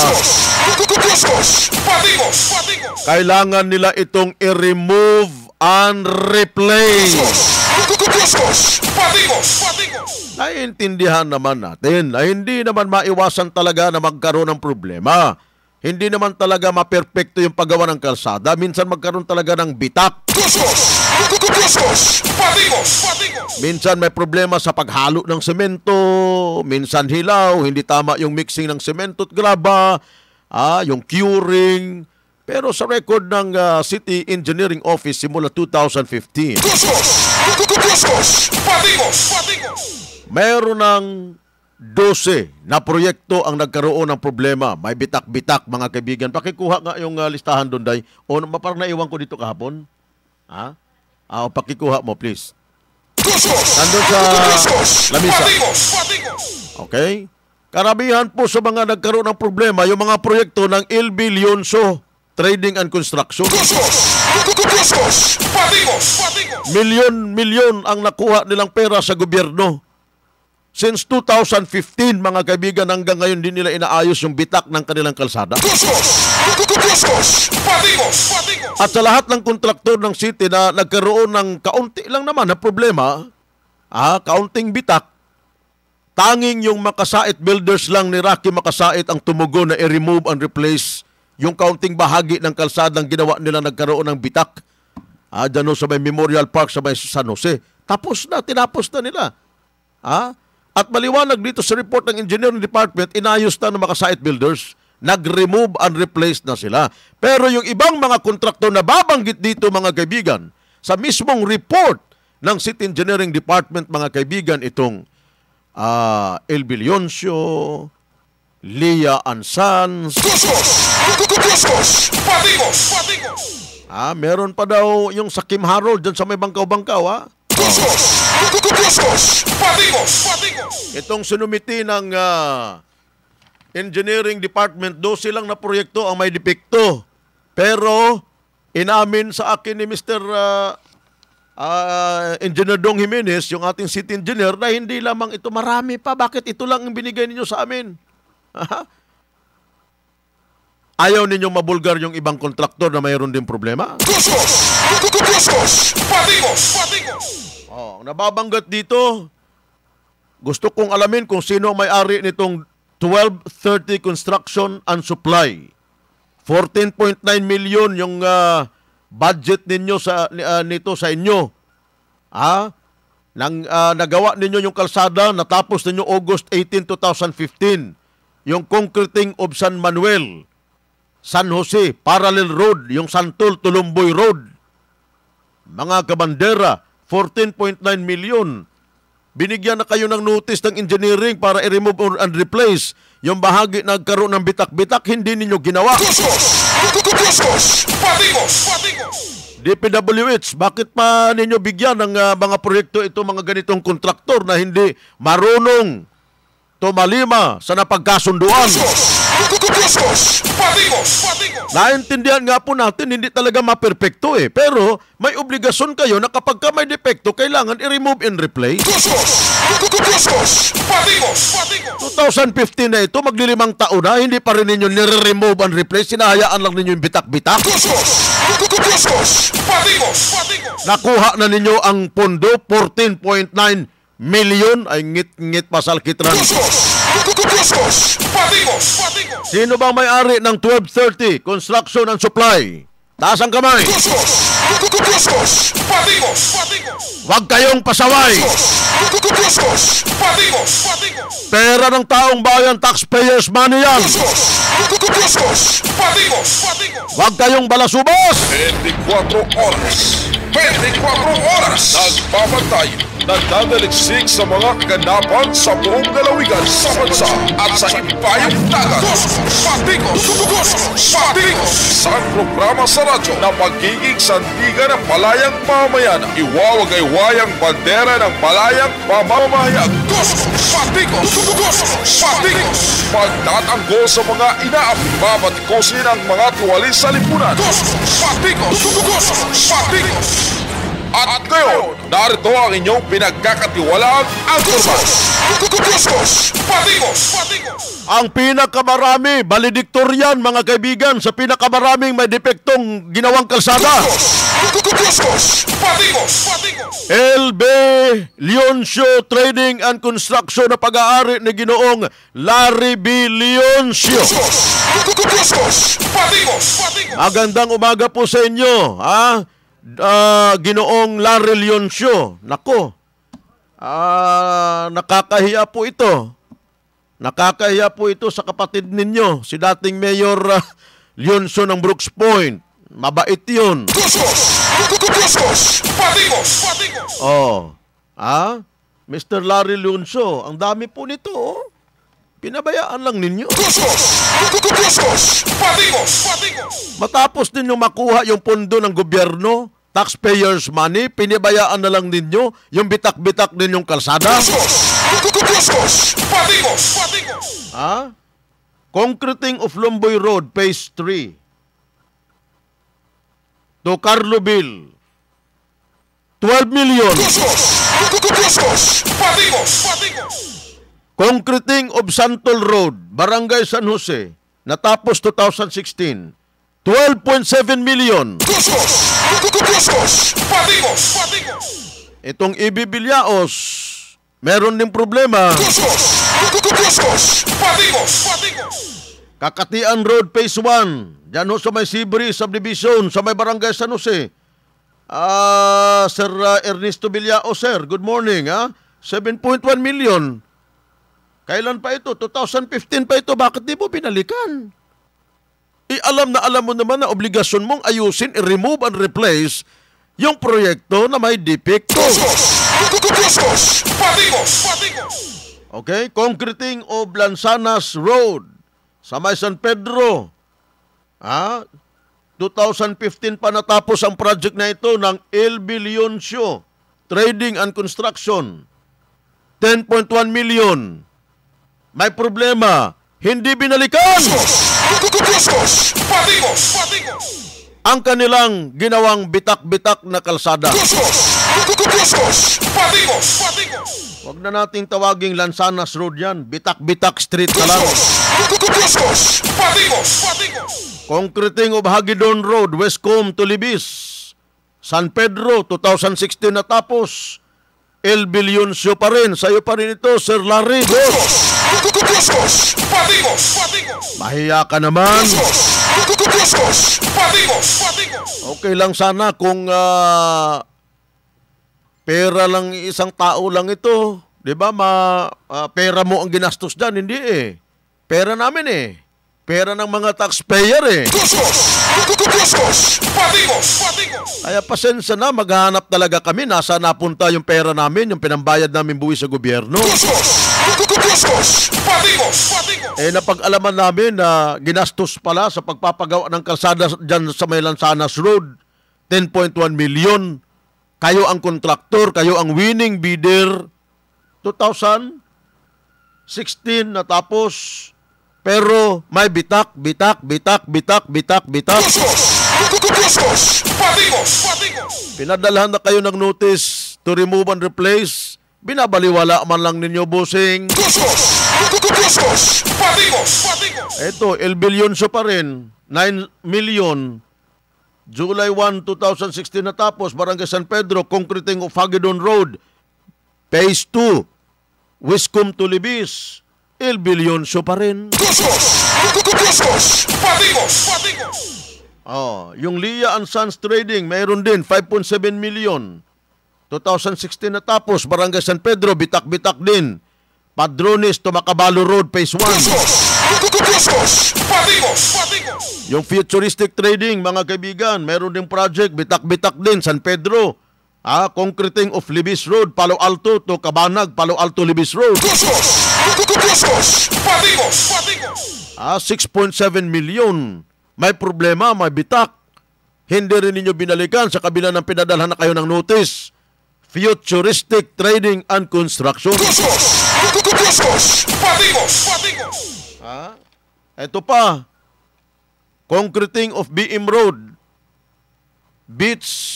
Speaker 6: kailangan nila itong i-remove and replace. Naiintindihan naman natin na hindi naman maiwasan talaga na magkaroon ng problema. Hindi naman talaga maperpekto yung paggawa ng kalsada. Minsan magkaroon talaga ng bitak. Minsan may problema sa paghalo ng semento. Minsan hilaw, hindi tama yung mixing ng semento at graba. Yung curing. Pero sa record ng City Engineering Office simula 2015, mayroon ng 12 na proyekto ang nagkaroon ng problema. May bitak-bitak, mga kaibigan. Pakikuha nga yung listahan doon, Day. O, parang naiwan ko dito kahapon. Pakikuha mo, please. Nandun sa lamisa. Okay? Karamihan po sa mga nagkaroon ng problema, yung mga proyekto ng Il Bilionso. Trading and Construction.
Speaker 5: Kuskus! Patikos!
Speaker 6: Milyon ang nakuha nilang pera sa gobyerno. Since 2015, mga kaibigan, hanggang ngayon din nila inaayos yung bitak ng kanilang kalsada.
Speaker 5: Kuskus! Patikos!
Speaker 6: At sa lahat ng kontraktor ng city na nagkaroon ng kaunti lang naman na problema, kaunting bitak, tanging yung Makasait Builders lang ni Rocky Makasait ang tumugon na i-remove and replace yung kaunting bahagi ng kalsadang ginawa nila nagkaroon ng bitak. Dyan sa may Memorial Park sa may San Jose. Tinapos na nila. At maliwanag dito sa report ng Engineering Department, inayos na ng Makasait Builders, nag-remove and replace na sila. Pero yung ibang mga kontraktor na babanggit dito, mga kaibigan, sa mismong report ng City Engineering Department, mga kaibigan, itong El Bilioncio, Lia and Sons. Meron pa daw yung sa Kim Harold dyan sa may Bangkaw-Bangkaw, Itong sinumiti ng Engineering Department, 12 lang na proyekto ang may depekto. Pero inamin sa akin ni Mr. Engineer Dong Jimenez, yung ating city engineer, na hindi lamang ito, marami pa. Bakit ito lang ang binigay ninyo sa amin? Ayaw ninyong mabulgar yung ibang kontraktor na mayroon din problema? Nababanggat dito, gusto kong alamin kung sino ang may-ari nitong 1230 Construction and Supply. 14.9 million yung budget ninyo nito sa inyo. Nagawa ninyo yung kalsada, natapos ninyo August 18, 2015. Yung concreting of San Manuel, San Jose, Parallel Road, yung Santol, Tulumboy Road. Mga kabandera, 14.9 million. Binigyan na kayo ng notice ng engineering para i-remove and replace yung bahagi na nagkaroon ng bitak-bitak, hindi ninyo ginawa. DPWH, bakit pa ninyo bigyan ng mga proyekto ito, mga ganitong kontraktor na hindi marunong tumalima sa napagkasunduan? Naintindihan nga po natin, hindi talaga maperfecto pero may obligasyon kayo na kapag ka may depekto, kailangan i-remove and replace. 2015 na ito, maglilimang taon na, hindi pa rin ninyo nire-remove and replace, sinahayaan lang ninyo yung bitak-bitak. Nakuha na ninyo ang pondo, 14.9 million, ay ngit-ngit pasal kitran. Sino bang may-ari ng 1230 Construction and Supply? Taas ang kamay. Huwag kayong pasaway. Pera ng taong bayan, taxpayers money yan. Huwag kayong balasubas.
Speaker 5: 24 oras. 24 oras. Nagbabantay, nagdadaliksik sa mga kaganapan sa buong lalawigan sa bansa at sa ibayong dagat. Patikos! Isang programa sa radyo na magiging sandigan ng malayang mamamayan. Iwawagay-wayang bandera ng malayang mamamayan. Patikos! Pagtatanggol sa mga inaapi, babatikosin ang mga tuwali sa lipunan. Patikos! At ngayon, narito ang inyong pinagkakatiwalaang anchorman.
Speaker 6: Ang pinakamarami, valedictorian, mga kaibigan, sa pinakamaraming may depektong ginawang kalsada. LB Leoncio Trading and Construction na pag-aari ni Ginoong Larry B. Leoncio. Magandang umaga po sa inyo, Ginoong Larry Leoncio. Nako, nakakahiya po ito. Nakakahiya po ito sa kapatid ninyo, si dating Mayor Leoncio ng Brooks Point. Mabait yun. Mr. Larry Leoncio, ang dami po nito, pinabayaan lang ninyo. Matapos ninyo makuha yung pondo ng gobyerno, taxpayers money, pinibayaan na lang ninyo yung bitak-bitak ninyong kalsada. Concreting of Lumboy Road, Phase 3. to Carloville, 12 million. Concreting of Santol Road, Barangay San Jose, natapos 2016, 12.7 million. Itong Ibibilyaos, meron din problema. Kakatian Road Phase 1, dyan ho sa may Sibri Subdivision, sa may Barangay San Jose. Sir Ernesto Villao, sir, good morning. 7.1 million. Kailan pa ito? 2015 pa ito. Bakit di mo binalikan? Alam mo naman na obligasyon mong ayusin, i-remove and replace yung proyekto na may depekto. Okay, concreting of Lansanas Road sa may San Pedro. 2015 pa natapos ang project na ito ng El Bilioncio Trading and Construction. 10.1 million. May problema. Hindi binalikan. Ang kanilang ginawang bitak-bitak na kalsada. Huwag na nating tawaging Lansanas Road yan. Bitak-bitak street na lang. Concreting of Hagidon Road, Westcombe to Libis. San Pedro, 2016 natapos. El Bilioncio pa rin. Sa'yo pa rin ito, Sir Larry. Mahiya ka naman. Okay lang sana kung pera lang isang tao lang ito. Diba? Pera mo ang ginastos dyan. Hindi eh. Pera namin eh. Pera ng mga taxpayer eh. Kaya pasensya na, maghahanap talaga kami. Nasa napunta yung pera namin, yung pinambayad namin buwis sa gobyerno. Napag-alaman namin na ginastos pala sa pagpapagawa ng kalsada dyan sa may Lansanas Road, 10.1 million. Kayo ang kontraktor, kayo ang winning bidder. 2016 natapos. Pero may bitak. Pinadalhan na kayo ng notice to remove and replace. Binabaliwala man lang ninyo, bossing. Ito, El Bilioncio pa rin. 9 million. July 1, 2016 natapos. Barangay San Pedro, concreting of Hagidon Road. Phase 2. Westcombe to Libis. El Bilioncio pa rin. Yung Lia and Sons Trading, mayroon din 5.7 million. 2016 natapos, Barangay San Pedro, bitak-bitak din. Padrones to Macabalo Road, Phase 1. Yung Futuristic Trading, mga kaibigan, mayroon din project, bitak-bitak din, San Pedro. Concreting of Libis Road, Palo Alto to Cabanag, Palo Alto Libis Road. 6.7 million. May problema, may bitak. Hindi rin ninyo binalikan sa kabila ng pinadalhan na kayo ng notice. Futuristic Trading and Construction. Ito pa. Concreting of BM Road. Beach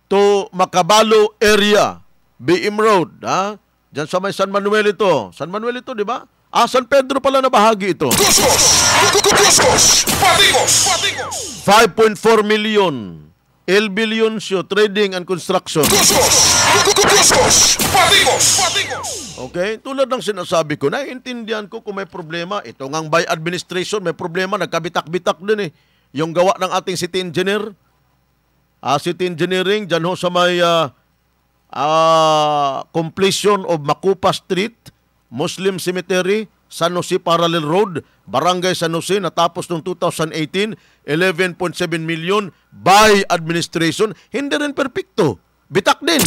Speaker 6: to Macabalo area. BM Road. Diyan sa may San Manuel ito. San Manuel ito, di ba? San Pedro pala na bahagi ito. 5.4 million. El Bilioncio Trading and Construction. Okay, tulad ng sinasabi ko, naiintindihan ko kung may problema. Ito ngang by administration, may problema, nagkabitak-bitak din eh. Yung gawa ng ating city engineer, city engineering, dyan ho sa may completion of Macupa Street, Muslim Cemetery, San Jose Parallel Road, Barangay San Jose, natapos noong 2018, 11.7 million by administration. Hindi rin perfecto. Bitak din.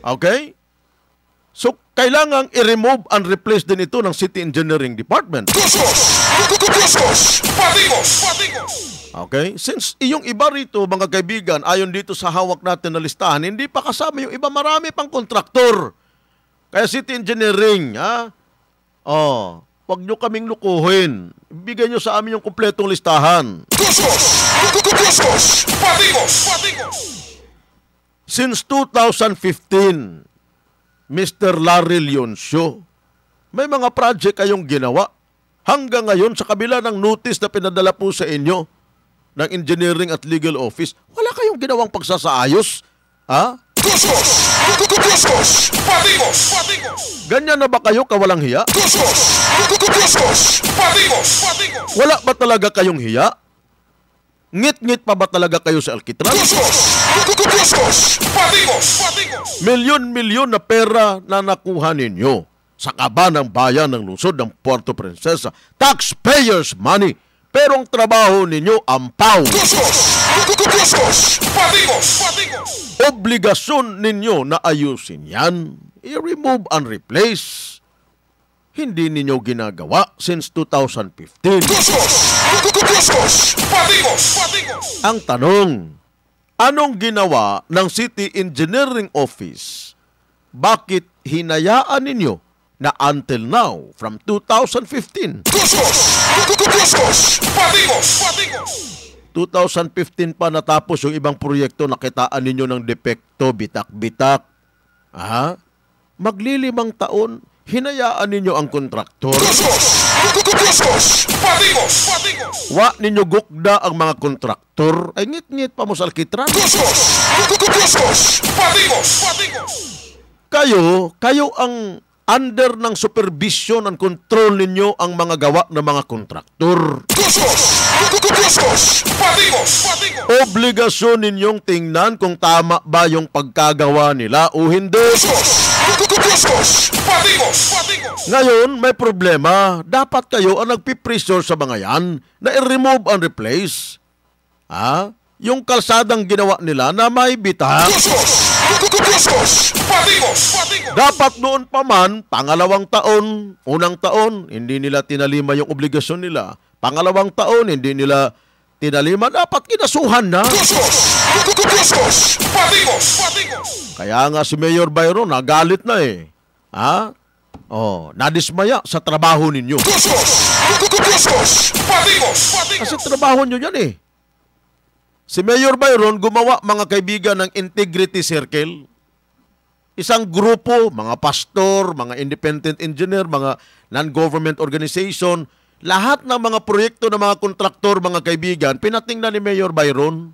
Speaker 6: Okay? So, kailangang i-remove and replace din ito ng City Engineering Department. Okay? Since yung iba rito, mga kaibigan, ayon dito sa hawak natin na listahan, hindi pa kasama yung iba, marami pang kontraktor. Kaya City Engineering, Huwag nyo kaming lukuhin. Bigay nyo sa amin yung kumpletong listahan. Since 2015, Mr. Larry Leoncio, may mga project kayong ginawa. Hanggang ngayon, sa kabila ng notice na pinadala po sa inyo ng Engineering at Legal Office, wala kayong ginawang pagsasaayos. Ha? Ganyan na ba kayo kawalang hiya? Wala ba talaga kayong hiya? Ngit-ngit pa ba talaga kayo sa alkitran? Milyon-milyon na pera na nakuha ninyo sa kaba ng bayan ng lungsod ng Puerto Princesa. Taxpayers' money. Pero ang trabaho ninyo, ampaw. Obligasyon ninyo na ayusin yan. I-remove and replace. Hindi ninyo ginagawa since 2015. Ang tanong, anong ginawa ng City Engineering Office? Bakit hinayaan ninyo na until now, from 2015. 2015 pa natapos yung ibang proyekto, nakitaan ninyo ng depekto, bitak-bitak. Maglilimang taon, hinayaan ninyo ang kontraktor. Wa ninyo gukda ang mga kontraktor, ay ngit-ngit pa mo sa alkitran. Kayo ang under ng supervision and control ninyo ang mga gawa ng mga kontraktor. Obligasyon ninyong tingnan kung tama ba yung pagkagawa nila o hindi. Ngayon, may problema. Dapat kayo ang nagpipressure sa mga yan na i-remove and replace. Yung kalsadang ginawa nila na may bitang. Dapat noon pa man, pangalawang taon, unang taon, hindi nila tinalima yung obligasyon nila. Pangalawang taon, hindi nila tinalima, dapat kinasuhan na. Kaya nga si Mayor Byron, nagalit na eh. Nadismaya sa trabaho ninyo. Kasi trabaho nyo yan eh. Si Mayor Byron gumawa, mga kaibigan, ng Integrity Circle. Isang grupo, mga pastor, mga independent engineer, mga non-government organization, lahat ng mga proyekto ng mga kontraktor, mga kaibigan, pinatingnan ni Mayor Byron.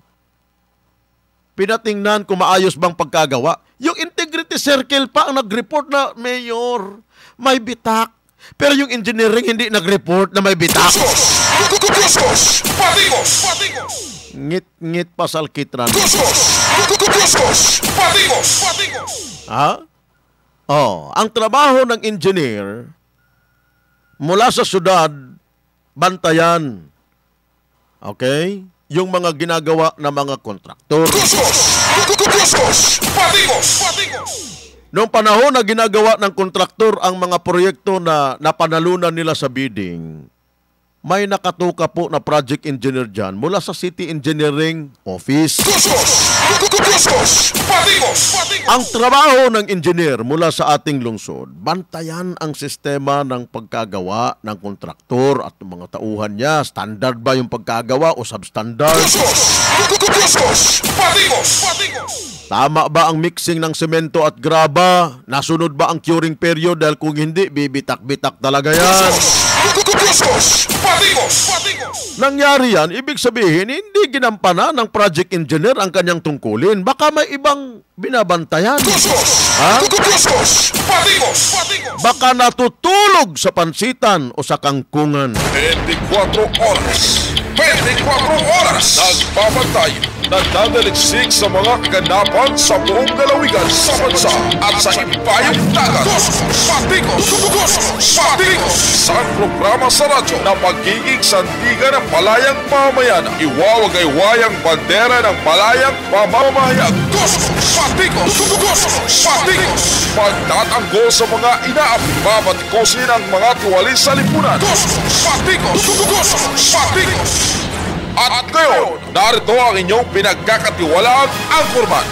Speaker 6: Pinatingnan kung maayos bang pagkagawa. Yung Integrity Circle pa ang nag-report na, Mayor, may bitak. Pero yung engineering hindi nag-report na may bitak. Ngit-ngit pa sa alkitran. Ang trabaho ng engineer mula sa syudad, bantayan. Okay? Yung mga ginagawa ng mga kontraktor. Noong panahon na ginagawa ng kontraktor ang mga proyekto na napanalunan nila sa bidding, may nakatuka po na project engineer dyan mula sa City Engineering Office. Ang trabaho ng engineer mula sa ating lungsod, bantayan ang sistema ng pagkagawa ng kontraktor at ng mga tauhan niya. Standard ba yung pagkagawa o substandard? Tama ba ang mixing ng semento at graba? Nasunod ba ang curing period? Dahil kung hindi, bibitak-bitak talaga yan. Nangyari yan, ibig sabihin, hindi ginampanan ng project engineer ang kanyang tungkulin. Baka may ibang binabantayan. Baka natutulog sa pansitan o sa kangkungan.
Speaker 5: 24 oras. 24 oras. Nagbabantay. Nagdadaliksik sa mga kaganapan sa buong lalawigan sa bansa at sa ibayong dagat. Patikos! Isang programa sa radyo na magiging sandigan ng palayang mamayan. Iwawagay-wayang bandera ng palayang pamamayan. Patikos! Pagtatanggol sa mga inaapi, babatikosin ang mga tiwali sa lipunan. Patikos! At ngayon, narito ang inyong pinagkakatiwalaang anchorman.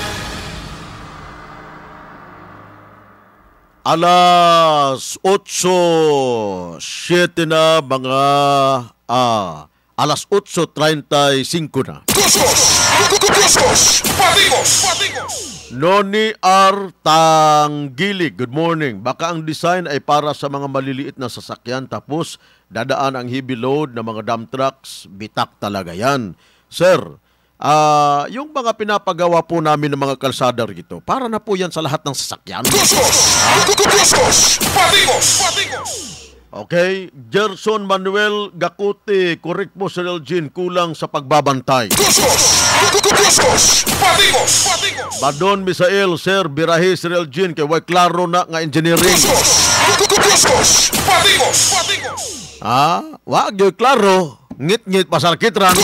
Speaker 6: Alas 8:07 na mga alas 8:35 na. Noni R. Tanggilig, good morning. Baka ang design ay para sa mga maliliit na sasakyan tapos dadaan ang heavy load na mga dump trucks. Bitak talaga yan. Sir, yung mga pinapagawa po namin ng mga kalsada rito, para na po yan sa lahat ng sasakyan. Okay, Gerson Manuel Gakuti, correct po Sir Elgin, kulang sa pagbabantay. Badon Misael, Sir, birahe Sir Elgin, kay way klaro na nga engineering. Wag yung klaro, ngit-ngit pasarkit ran.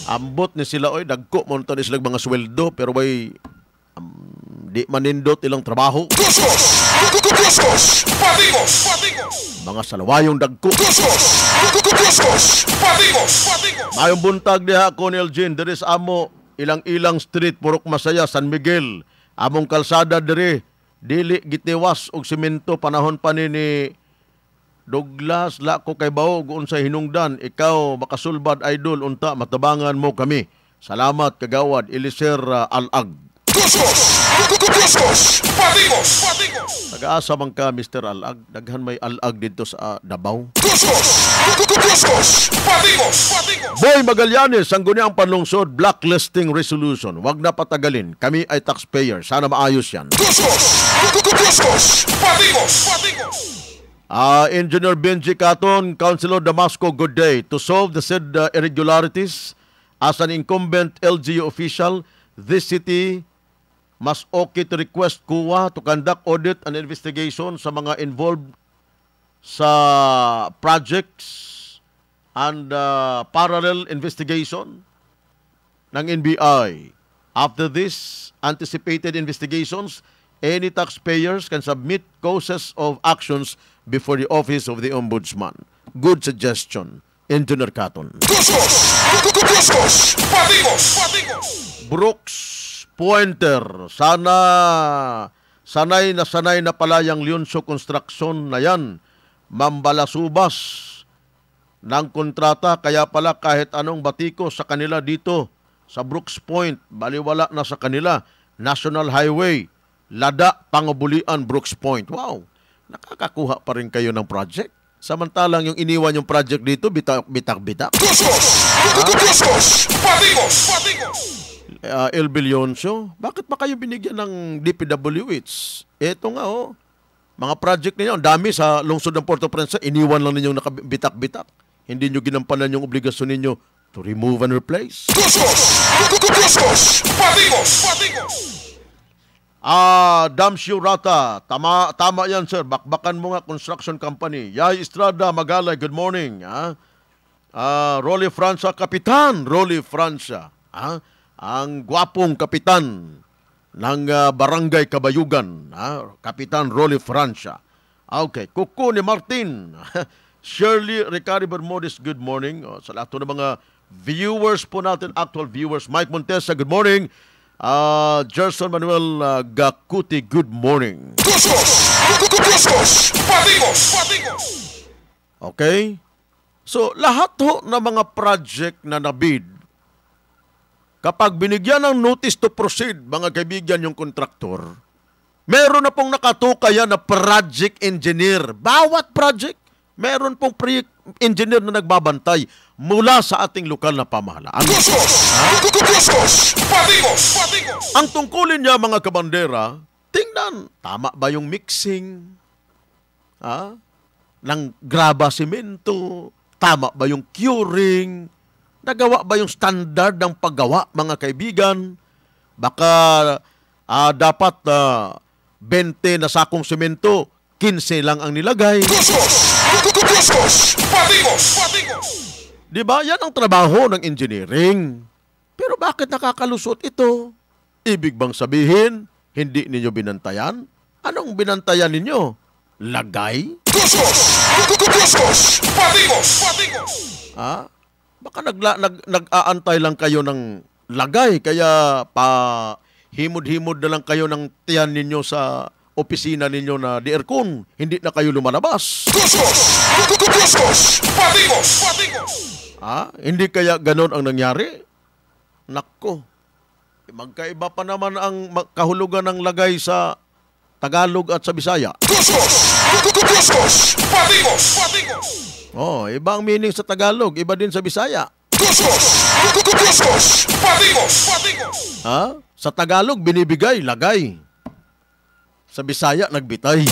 Speaker 6: Ambot ni sila, oy, dagko mo ni sila mga sweldo, pero way di manindot ilang trabaho. Mga salawayong dagko. Mayong buntag diha ko ni Elgin, there is amo ilang-ilang street, Purok Masaya, San Miguel. Among kalsada diri, dili gitiwas og semento panahon pa ni Douglas, lako kay baog unsa hinungdan, ikaw makasulbad idol, unta matabangan mo kami. Salamat kagawad Eliser Alag. Nag-aasa man ka, Mr. Alag. Daghan may alag dito sa Davao. Boy Magallanes, ang ang panlungsod, blacklisting resolution. Wag na patagalin. Kami ay taxpayer. Sana maayos yan. Engineer Benji Caton, Councilor Damasco, good day. To solve the said irregularities, as an incumbent LGU official, this city must okay to request CUA to conduct audit and investigation sa mga involved sa projects and parallel investigation ng NBI. After this anticipated investigations, any taxpayers can submit causes of actions before the Office of the Ombudsman. Good suggestion, Engineer Caton. Brooks Pointer, sanay na pala yung Leonso Construction na yan. Mambalasubas ng kontrata, kaya pala kahit anong batiko sa kanila dito sa Brooks Point, baliwala na sa kanila. National Highway, Lada, Pangubulian, Brooks Point. Wow, nakakakuha pa rin kayo ng project. Samantalang yung iniwan yung project dito, bitak-bitak. El Leoncio, bakit pa kayo binigyan ng DPWH? Ito nga mga project ninyo, ang dami sa lungsod ng Port-au-Prince, iniwan lang ninyong nakabitak-bitak. Hindi nyo ginampanan yung obligasyon ninyo to remove and replace. Damsio Rata, tama yan sir, bakbakan mo nga construction company. Yay Estrada Magalay, good morning. Rolly Francia, Kapitan Rolly Francia, ang gwapong kapitan ng Barangay Kabayugan, Kapitan Rolly Francia. Okay, Kuko ni Martin, Shirley Ricardo Bermudez, good morning. Sa lahat ng mga viewers po natin, actual viewers, Mike Montesa, good morning. Gerson Manuel Gakuti, good morning. Okay? So, lahat ng mga project na nabid, kapag binigyan ng notice to proceed, mga kaibigan yung kontraktor, meron na pong nakatukayan na project engineer. Bawat project, meron pong engineer na nagbabantay mula sa ating lokal na pamahalaan. Ang tungkulin niya, mga kabandera, tingnan, tama ba yung mixing ng graba semento? Tama ba yung curing? Nagawa ba yung standard ng paggawa, mga kaibigan? Baka dapat 20 na sakong semento, 15 lang ang nilagay. Diba? Yan ang trabaho ng engineering. Pero bakit nakakalusot ito? Ibig bang sabihin, hindi ninyo binantayan? Anong binantayan ninyo? Lagay? Baka nag-aantay lang kayo ng lagay, kaya himod-himod na lang kayo ng tiyan ninyo sa opisina ninyo na di aircon, hindi na kayo lumalabas. Hindi kaya ganon ang nangyari? Nakko, magkaiba pa naman ang kahulugan ng lagay sa Tagalog at sa Bisaya. Iba ang meaning sa Tagalog, iba din sa Bisaya. Sa Tagalog, binibigay, lagay. Sa Bisaya, nagbitay.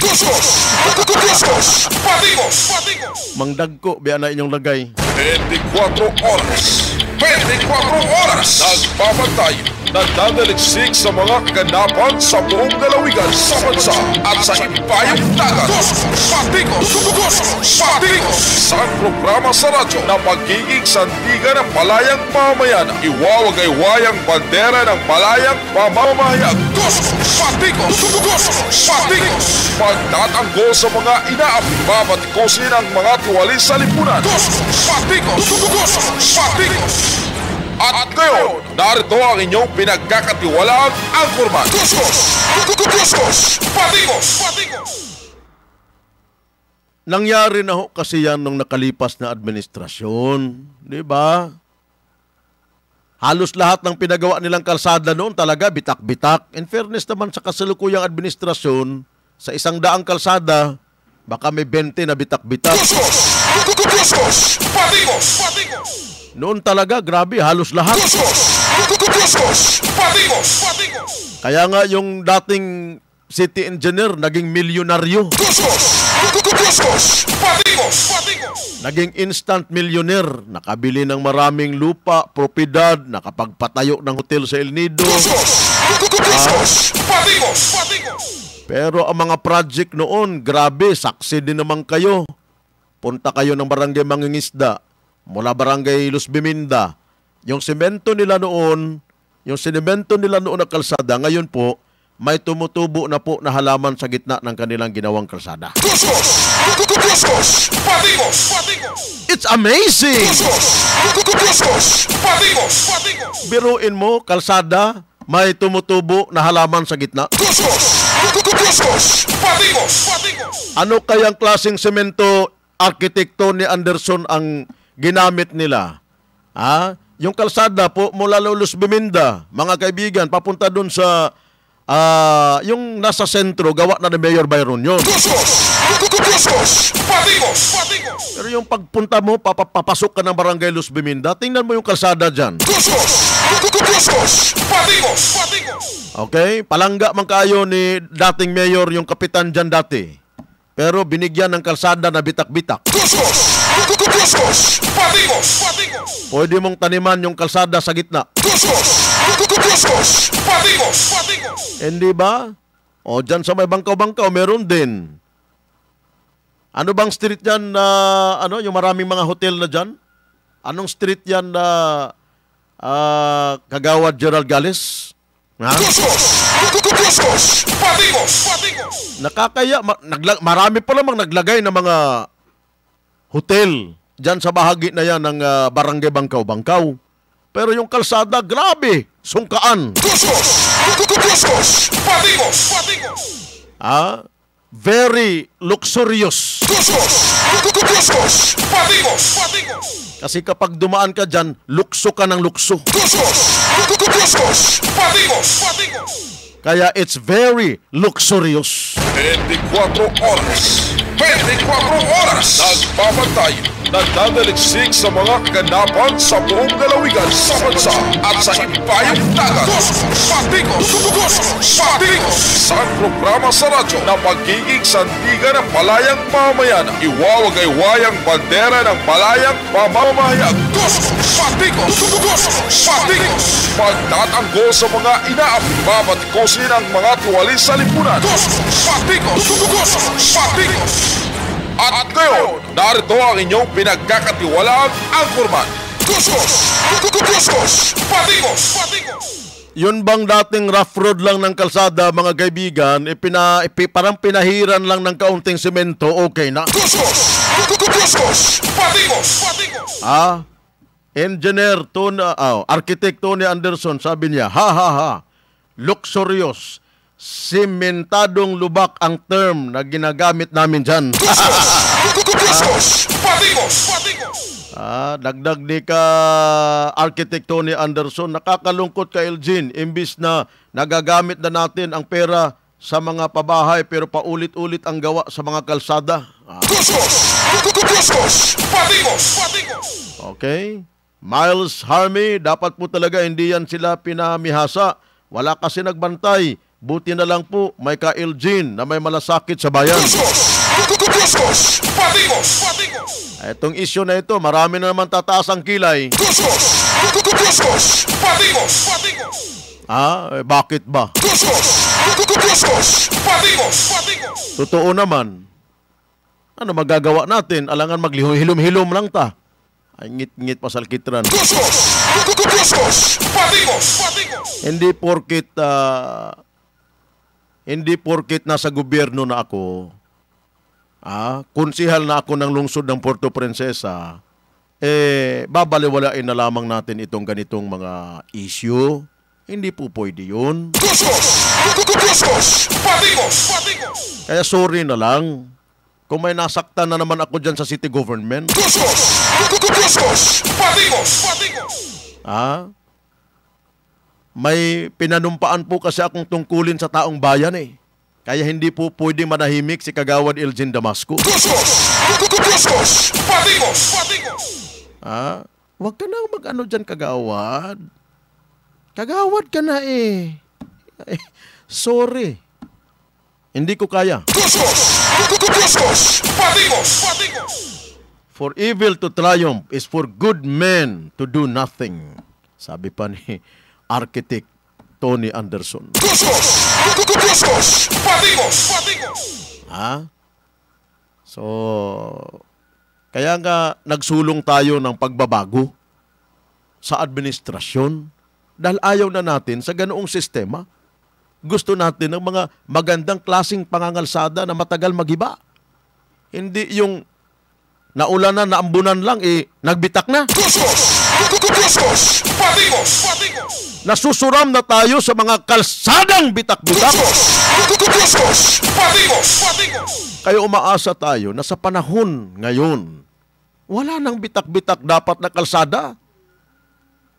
Speaker 6: Mangdagko, biya na inyong lagay.
Speaker 5: 24 oras. 24 oras. Nagbabantay. Nagdadaliksik sa mga kaganapan sa buong lalawigan sa bansa at sa ibayang dagat. Patikos! Isang programa sa radyo na magiging sandigan ng palayang mamayan. Iwawagay-wayang bandera ng palayang pamamayag. Patikos! Pagtatanggol sa mga inaapi, babatikosin ang mga tuwali sa lipunan. Patikos! At ngayon, narito ang inyong pinagkakatiwalaang anchorman. Patikos!
Speaker 6: Nangyari na ho kasi yan nung nakalipas na administrasyon. Di ba? Halos lahat ng pinagawa nilang kalsada noon talaga bitak-bitak. In fairness naman sa kasalukuyang administrasyon, sa 100 kalsada, baka may 20 na bitak-bitak. Noon talaga, grabe, halos lahat. Kaya nga yung dating city engineer naging milyonaryo. Naging instant millionaire. Nakabili ng maraming lupa, propiedad, nakapagpatayo ng hotel sa El Nido. Pero ang mga project noon, grabe, saksi din naman kayo. Punta kayo ng barangay Mangingisda, mula barangay Luz Biminda. Yung semento nila noon na kalsada, ngayon po, may tumutubo na po na halaman sa gitna ng kanilang ginawang kalsada. It's amazing! Biruin mo, kalsada, may tumutubo na halaman sa gitna. Ano kayang klaseng semento, arkitekto ni Anderson ang ginamit nila? Yung kalsada po mula Luz Biminda, mga kaibigan, papunta dun sa yung nasa sentro, gawa na ni Mayor Byron yun. Pero yung pagpunta mo, papasok ka ng barangay Luz Biminda, tingnan mo yung kalsada dyan. Okay? Palangga man kayo ni dating mayor yung kapitan dyan dati. Pero binigyan ng kalsada na bitak-bitak. Pwede mong taniman yung kalsada sa gitna. Hindi ba? O dyan sa may bangkaw-bangkaw, meron din. Ano bang street yan na, yung maraming mga hotel na dyan? Anong street yan na Kagawad Gerald Gales? Nakakaya, marami pa lamang naglagay ng mga hotel dyan sa bahagi na yan ng barangay Bangkaw-Bangkaw. Pero yung kalsada, grabe, sungkaan. Very luxurious. Kasi kapag dumaan ka dyan, lukso ka ng lukso. Kaya it's very luxurious.
Speaker 5: 24 oras. 24 oras. Nagbabantay. Nagdadaliksik sa mga kaganapan sa buong lalawigan sa bansa at sa ibayang dagat. Patikos! Isang programa sa radyo na magiging sandigan ng palayang mamayan. Iwawagay-wayang bandera ng palayang pamamayag. Patikos! Pagtatanggol sa mga inaapi, babatikosin ang mga tuwali sa lipunan. Patikos! At ngayon, narito ang inyong pinagkakatiwalaang anchorman. Patikos!
Speaker 6: Yun bang dating rough road lang ng kalsada, mga kaibigan, parang pinahiran lang ng kaunting semento, okay na? Engineer Tony, architect Tony Anderson, sabi niya, ha, luxurious, simentadong lubak ang term na ginagamit namin dyan. Dagdag ni ka Architect Tony Anderson, nakakalungkot ka Elgin, imbis na nagagamit na natin ang pera sa mga pabahay pero paulit-ulit ang gawa sa mga kalsada. Okay. Miles Harmy, dapat po talaga hindi yan sila pinamihasa. Wala kasi nagbantay. Buti na lang po may ka Elgin na may malasakit sa bayan. Itong issue na ito, marami na naman tataas ang kilay. Bakit ba? Totoo naman. Ano magagawa natin? Alangan maghilom-hilom lang ta. Ay ngit-ngit pa sa alkitran. Hindi porkit nasa gobyerno na ako, konsihal na ako ng lungsod ng Puerto Princesa, babaliwalain na lamang natin itong ganitong mga issue. Hindi po pwede yun. Kaya sorry na lang kung may nasaktan na naman ako dyan sa city government. May pinanumpaan po kasi akong tungkulin sa taong bayan eh. Kaya hindi po pwedeng manahimik si Kagawad Elgin Damasco. Huwag ka na mag-ano dyan, Kagawad. Kagawad ka na eh. Sorry. Hindi ko kaya. For evil to triumph is for good men to do nothing. Sabi pa ni Architect Tony Anderson. So, kaya nga nagsulong tayo ng pagbabago sa administrasyon dahil ayaw na natin sa ganoong sistema. Gusto natin ng mga magandang klaseng pangangalsada na matagal magiba. Hindi yung naulanan, naambunan lang, nagbitak na. Nasusuram na tayo sa mga kalsadang bitak-bitak. Kaya umaasa tayo na sa panahon ngayon, wala nang bitak-bitak dapat na kalsada.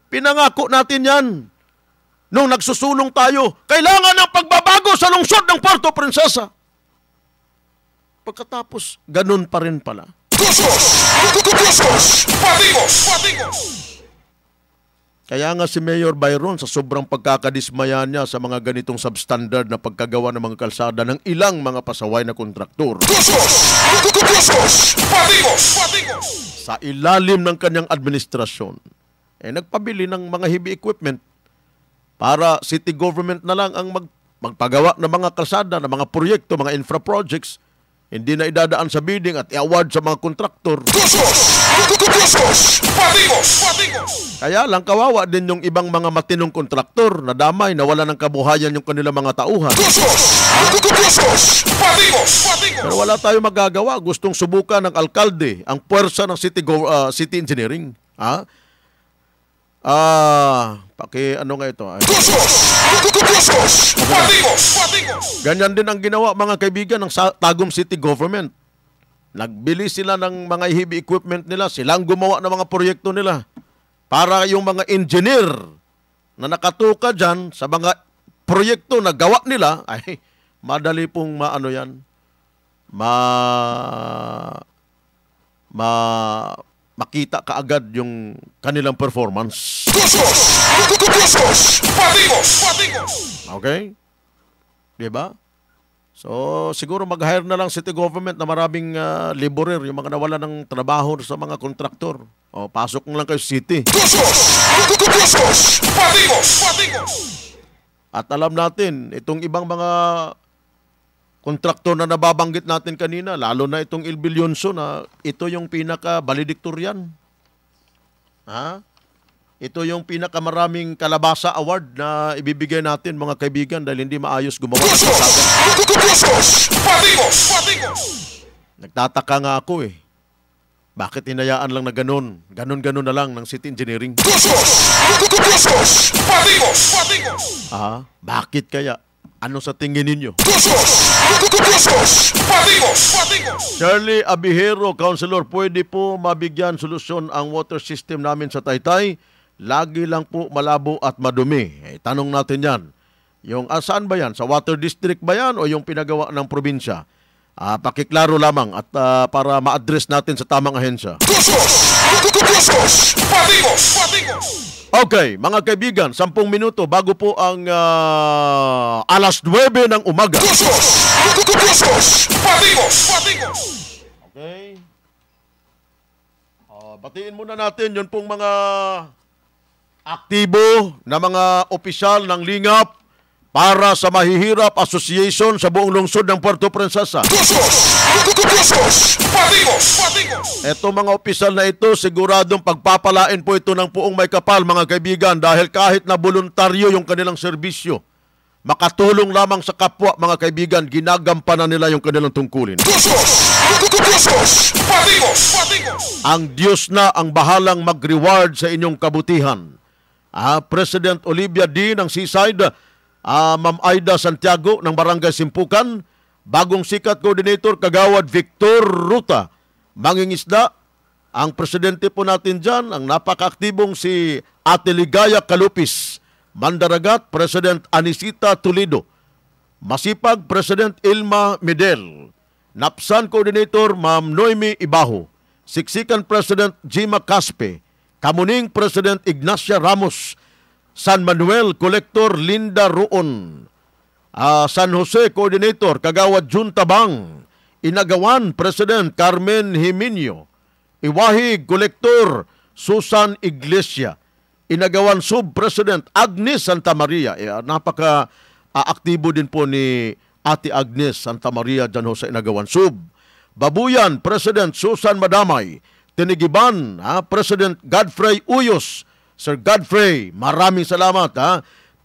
Speaker 6: Pinangako natin yan. Nung nagsusulong tayo, kailangan ng pagbabago sa lungsod ng Puerto Princesa. Pagkatapos, ganun pa rin pala. Kaya nga si Mayor Byron sa sobrang pagkakadismaya niya sa mga ganitong substandard na pagkagawa ng mga kalsada ng ilang mga pasaway na kontraktor. Sa ilalim ng kanyang administrasyon, nagpabili ng mga heavy equipment para city government na lang ang magpagawa ng mga kalsada, ng mga proyekto, mga infra projects. Hindi na idadaan sa bidding at i-award sa mga kontraktor. Kaya lang kawawa din yung ibang mga matinong kontraktor na damay, na wala ng kabuhayan yung kanilang mga tauhan. Pero wala tayong magagawa. Gustong subukan ng alkalde ang puwersa ng city engineering. Ano nga ito? Ganyan din ang ginawa mga kaibigan ng Tagum City Government. Nagbili sila ng mga heavy equipment nila. Silang gumawa ng mga proyekto nila. Para yung mga engineer na nakatuka dyan sa mga proyekto na gawa nila, ay madali pong makita kaagad yung kanilang performance. Okay? Diba? So, siguro mag-hire na lang city government na maraming laborer, yung mga nawala ng trabaho sa mga kontraktor. Pasok na lang kayo city. At alam natin, itong ibang mga kontraktor na nababanggit natin kanina, lalo na itong Il Billonso na ito yung pinaka-valedictorian. Ito yung pinakamaraming kalabasa award na ibibigay natin mga kaibigan dahil hindi maayos gumawa ng kalsada. Nagtataka nga ako Bakit hinayaan lang na ganun? Ganun-ganun na lang ng city engineering. Bakit kaya? Ano sa tingin ninyo? Shirley Abihero, Councilor, pwede po mabigyan solusyon ang water system namin sa Taytay? Lagi lang po malabo at madumi. Tanong natin yan. Yung saan ba yan? Sa water district ba yan o yung pinagawa ng probinsya? Pakiklaro lamang at para ma-address natin sa tamang ahensya. Okay, mga kaibigan, 10 minuto bago po ang alas 9 ng umaga. Okay. Batiin muna natin yun pong mga aktibo na mga opisyal ng Lingap para sa Mahihirap Association sa buong lungsod ng Puerto Princesa. Ito mga opisyal na ito, siguradong pagpapalain po ito ng puong may kapal, mga kaibigan, dahil kahit na voluntaryo yung kanilang serbisyo, makatulong lamang sa kapwa, mga kaibigan, ginagampanan nila yung kanilang tungkulin. Ang Diyos na ang bahalang mag-reward sa inyong kabutihan. President Olivia D. ng Seaside, Ma'am Aida Santiago ng Barangay Simpukan, bagong sikat coordinator Kagawad Victor Ruta, mangingisda, ang presidente po natin dyan, ang napaka-aktibong si Ate Ligaya Calupis, Mandaragat, President Anisita Toledo, masipag President Ilma Medel, Napsan Coordinator Ma'am Noemi Ibaho, Siksikan President Jima Caspe, Kamuning President Ignacia Ramos, San Manuel Collector Linda Roon, San Jose Coordinator Kagawad Jun Tabang, Inagawan President Carmen Jimenio, Iwahig Collector Susan Iglesia, Inagawan Sub-President Agnes Santa Maria. Napaka-aktibo din po ni Ate Agnes Santa Maria dyan ho sa Inagawan Sub. Babuyan President Susan Madamay, Tinigiban President Godfrey Uyos. Sir Godfrey, maraming salamat.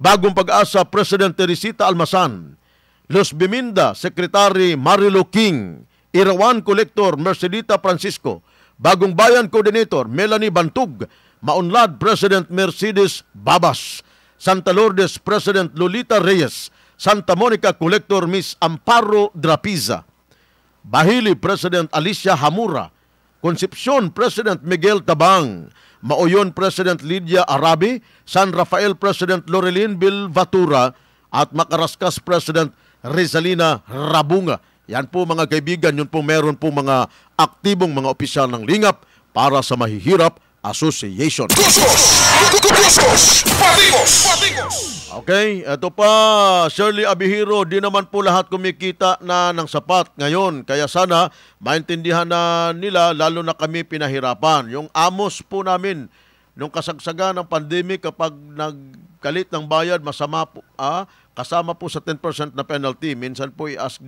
Speaker 6: Bagong Pag-asa, President Teresita Almasan. Los Biminda, Secretary Marilo King. Irawan Collector Mercedita Francisco. Bagong Bayan Coordinator Melanie Bantug. Maunlad President Mercedes Babas. Santa Lourdes President Lolita Reyes. Santa Monica Collector Miss Amparo Drapiza. Bahili President Alicia Hamura. Concepcion President Miguel Tabang. Maoyon President Lydia Arabi, San Rafael President Lorelin Bilvatura at Macarascas President Rizalina Rabunga. Yan po mga kaibigan, yun po meron po mga aktibong mga opisyal ng Lingap para sa Mahihirap Association. Okay, ito pa, Shirley Abihiro, di naman po lahat kumikita na ng sapat ngayon. Kaya sana maintindihan na nila, lalo na kami pinahirapan. Yung amos po namin, nung kasagsagan ng pandemic, kapag nagkalit ng bayad, masama po, kasama po sa 10% na penalty. Minsan po I ask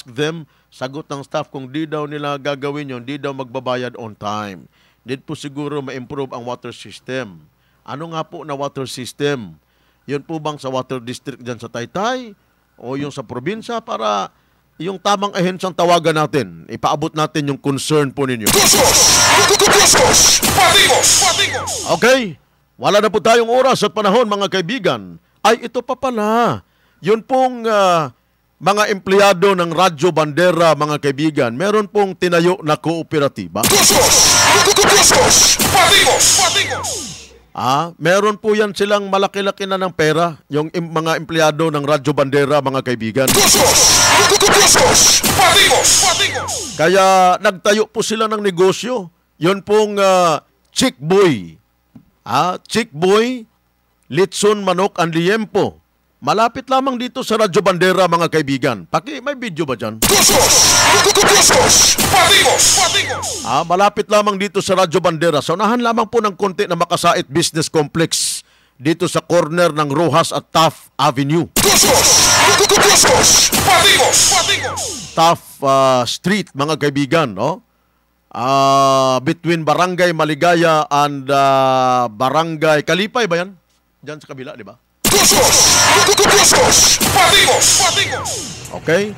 Speaker 6: them, sagot ng staff kung di daw nila gagawin yun, di daw magbabayad on time. Need po siguro ma-improve ang water system. Ano nga po na water system? Yun po bang sa water district dyan sa Taytay? O yung sa probinsya para yung tamang ahensyang tawagan natin. Ipaabot natin yung concern po ninyo. Okay. Wala na po tayong oras at panahon, mga kaibigan. Ay, ito pa pala. Yun pong mga empleyado ng Radyo Bandera, mga kaibigan, meron pong tinayo na kooperatiba. Meron po yan silang malaki-laki na ng pera, yung mga empleyado ng Radyo Bandera, mga kaibigan. Kaya nagtayo po sila ng negosyo. Yun pong Chick Boy. Chick Boy, Litson Manok and Liempo. Malapit lamang dito sa Radyo Bandera, mga kaibigan. May video ba dyan? Malapit lamang dito sa Radyo Bandera. So, unahan lamang po ng konti na Makasait Business Complex dito sa corner ng Rojas at Taft Avenue. Taft Street, mga kaibigan, no? Between Barangay Maligaya and Barangay Kalipay ba yan? Diyan sa kabila, di ba? Okay.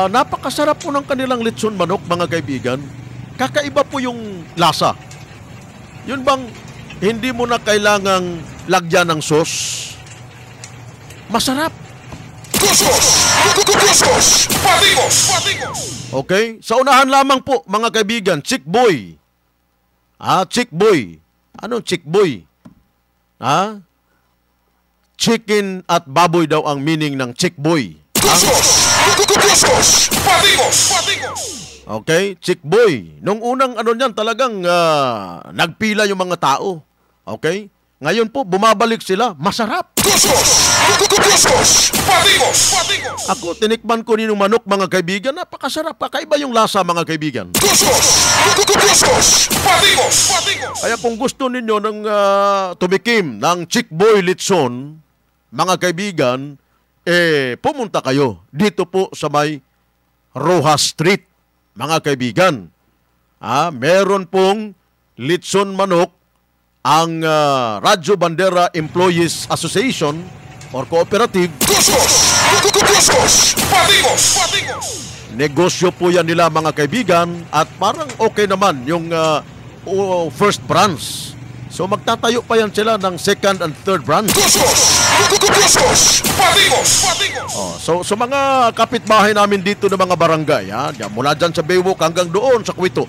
Speaker 6: Napakasarap po ng kanilang litson manok, mga kaibigan. kakaiba po yung lasa. Yun bang hindi mo na kailangang lagyan ng sauce? Masarap. Okay? Sa unahan lamang po, mga kaibigan, Chick Boy. Chick Boy. Anong Chick Boy? Chicken at baboy daw ang meaning ng Chick Boy. Okay? Chick Boy. Nung unang niyan, talagang nagpila yung mga tao. Okay? Ngayon po, bumabalik sila. Masarap. Ako, tinikman ko ninong manok, mga kaibigan. Napakasarap. Kakaiba yung lasa, mga kaibigan. Kaya kung gusto ninyo ng tumikim ng Chick Boy Litson, mga kaibigan, pumunta kayo dito po sa may Rojas Street, mga kaibigan. Meron pong Litson manok ang Radyo Bandera Employees Association or Cooperative. Negosyo po yan nila, mga kaibigan, at parang okay naman yung first branch. So magtatayo pa yan sila ng second and third branch. So mga kapitbahay namin dito ng mga barangay, mula dyan sa Baywalk hanggang doon sa Quito.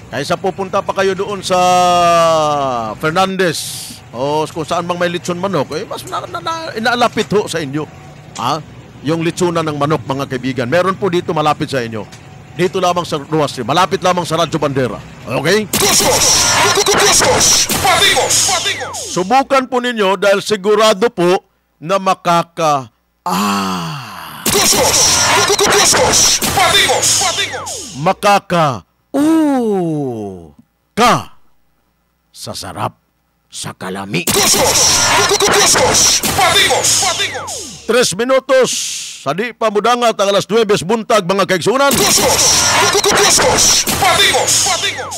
Speaker 6: Kaysa pupunta pa kayo doon sa Fernandez o kung saan mang may litson manok, mas inaalapit ho sa inyo. Yung litsunan ng manok, mga kaibigan. Meron po dito malapit sa inyo. Dito lamang sa Rojas Street. Malapit lamang sa Radyo Bandera. Okay? Subukan po ninyo dahil sigurado po na ka sa sarap sa kalami. 3 minutos sa di pa mudangat ang alas 9 buntag, mga kaigsunan.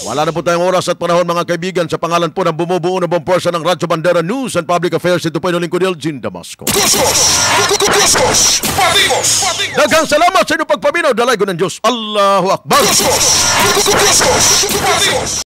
Speaker 6: Wala na po tayong oras at panahon, mga kaibigan. Sa pangalan po ng bumubuo na buong porsa ng Radyo Bandera News and Public Affairs, ito po yung lingkod Elgin Damasco. Daghang salamat sa inyong pagpaminaw. Dalay ko ng Diyos. Allahu Akbar.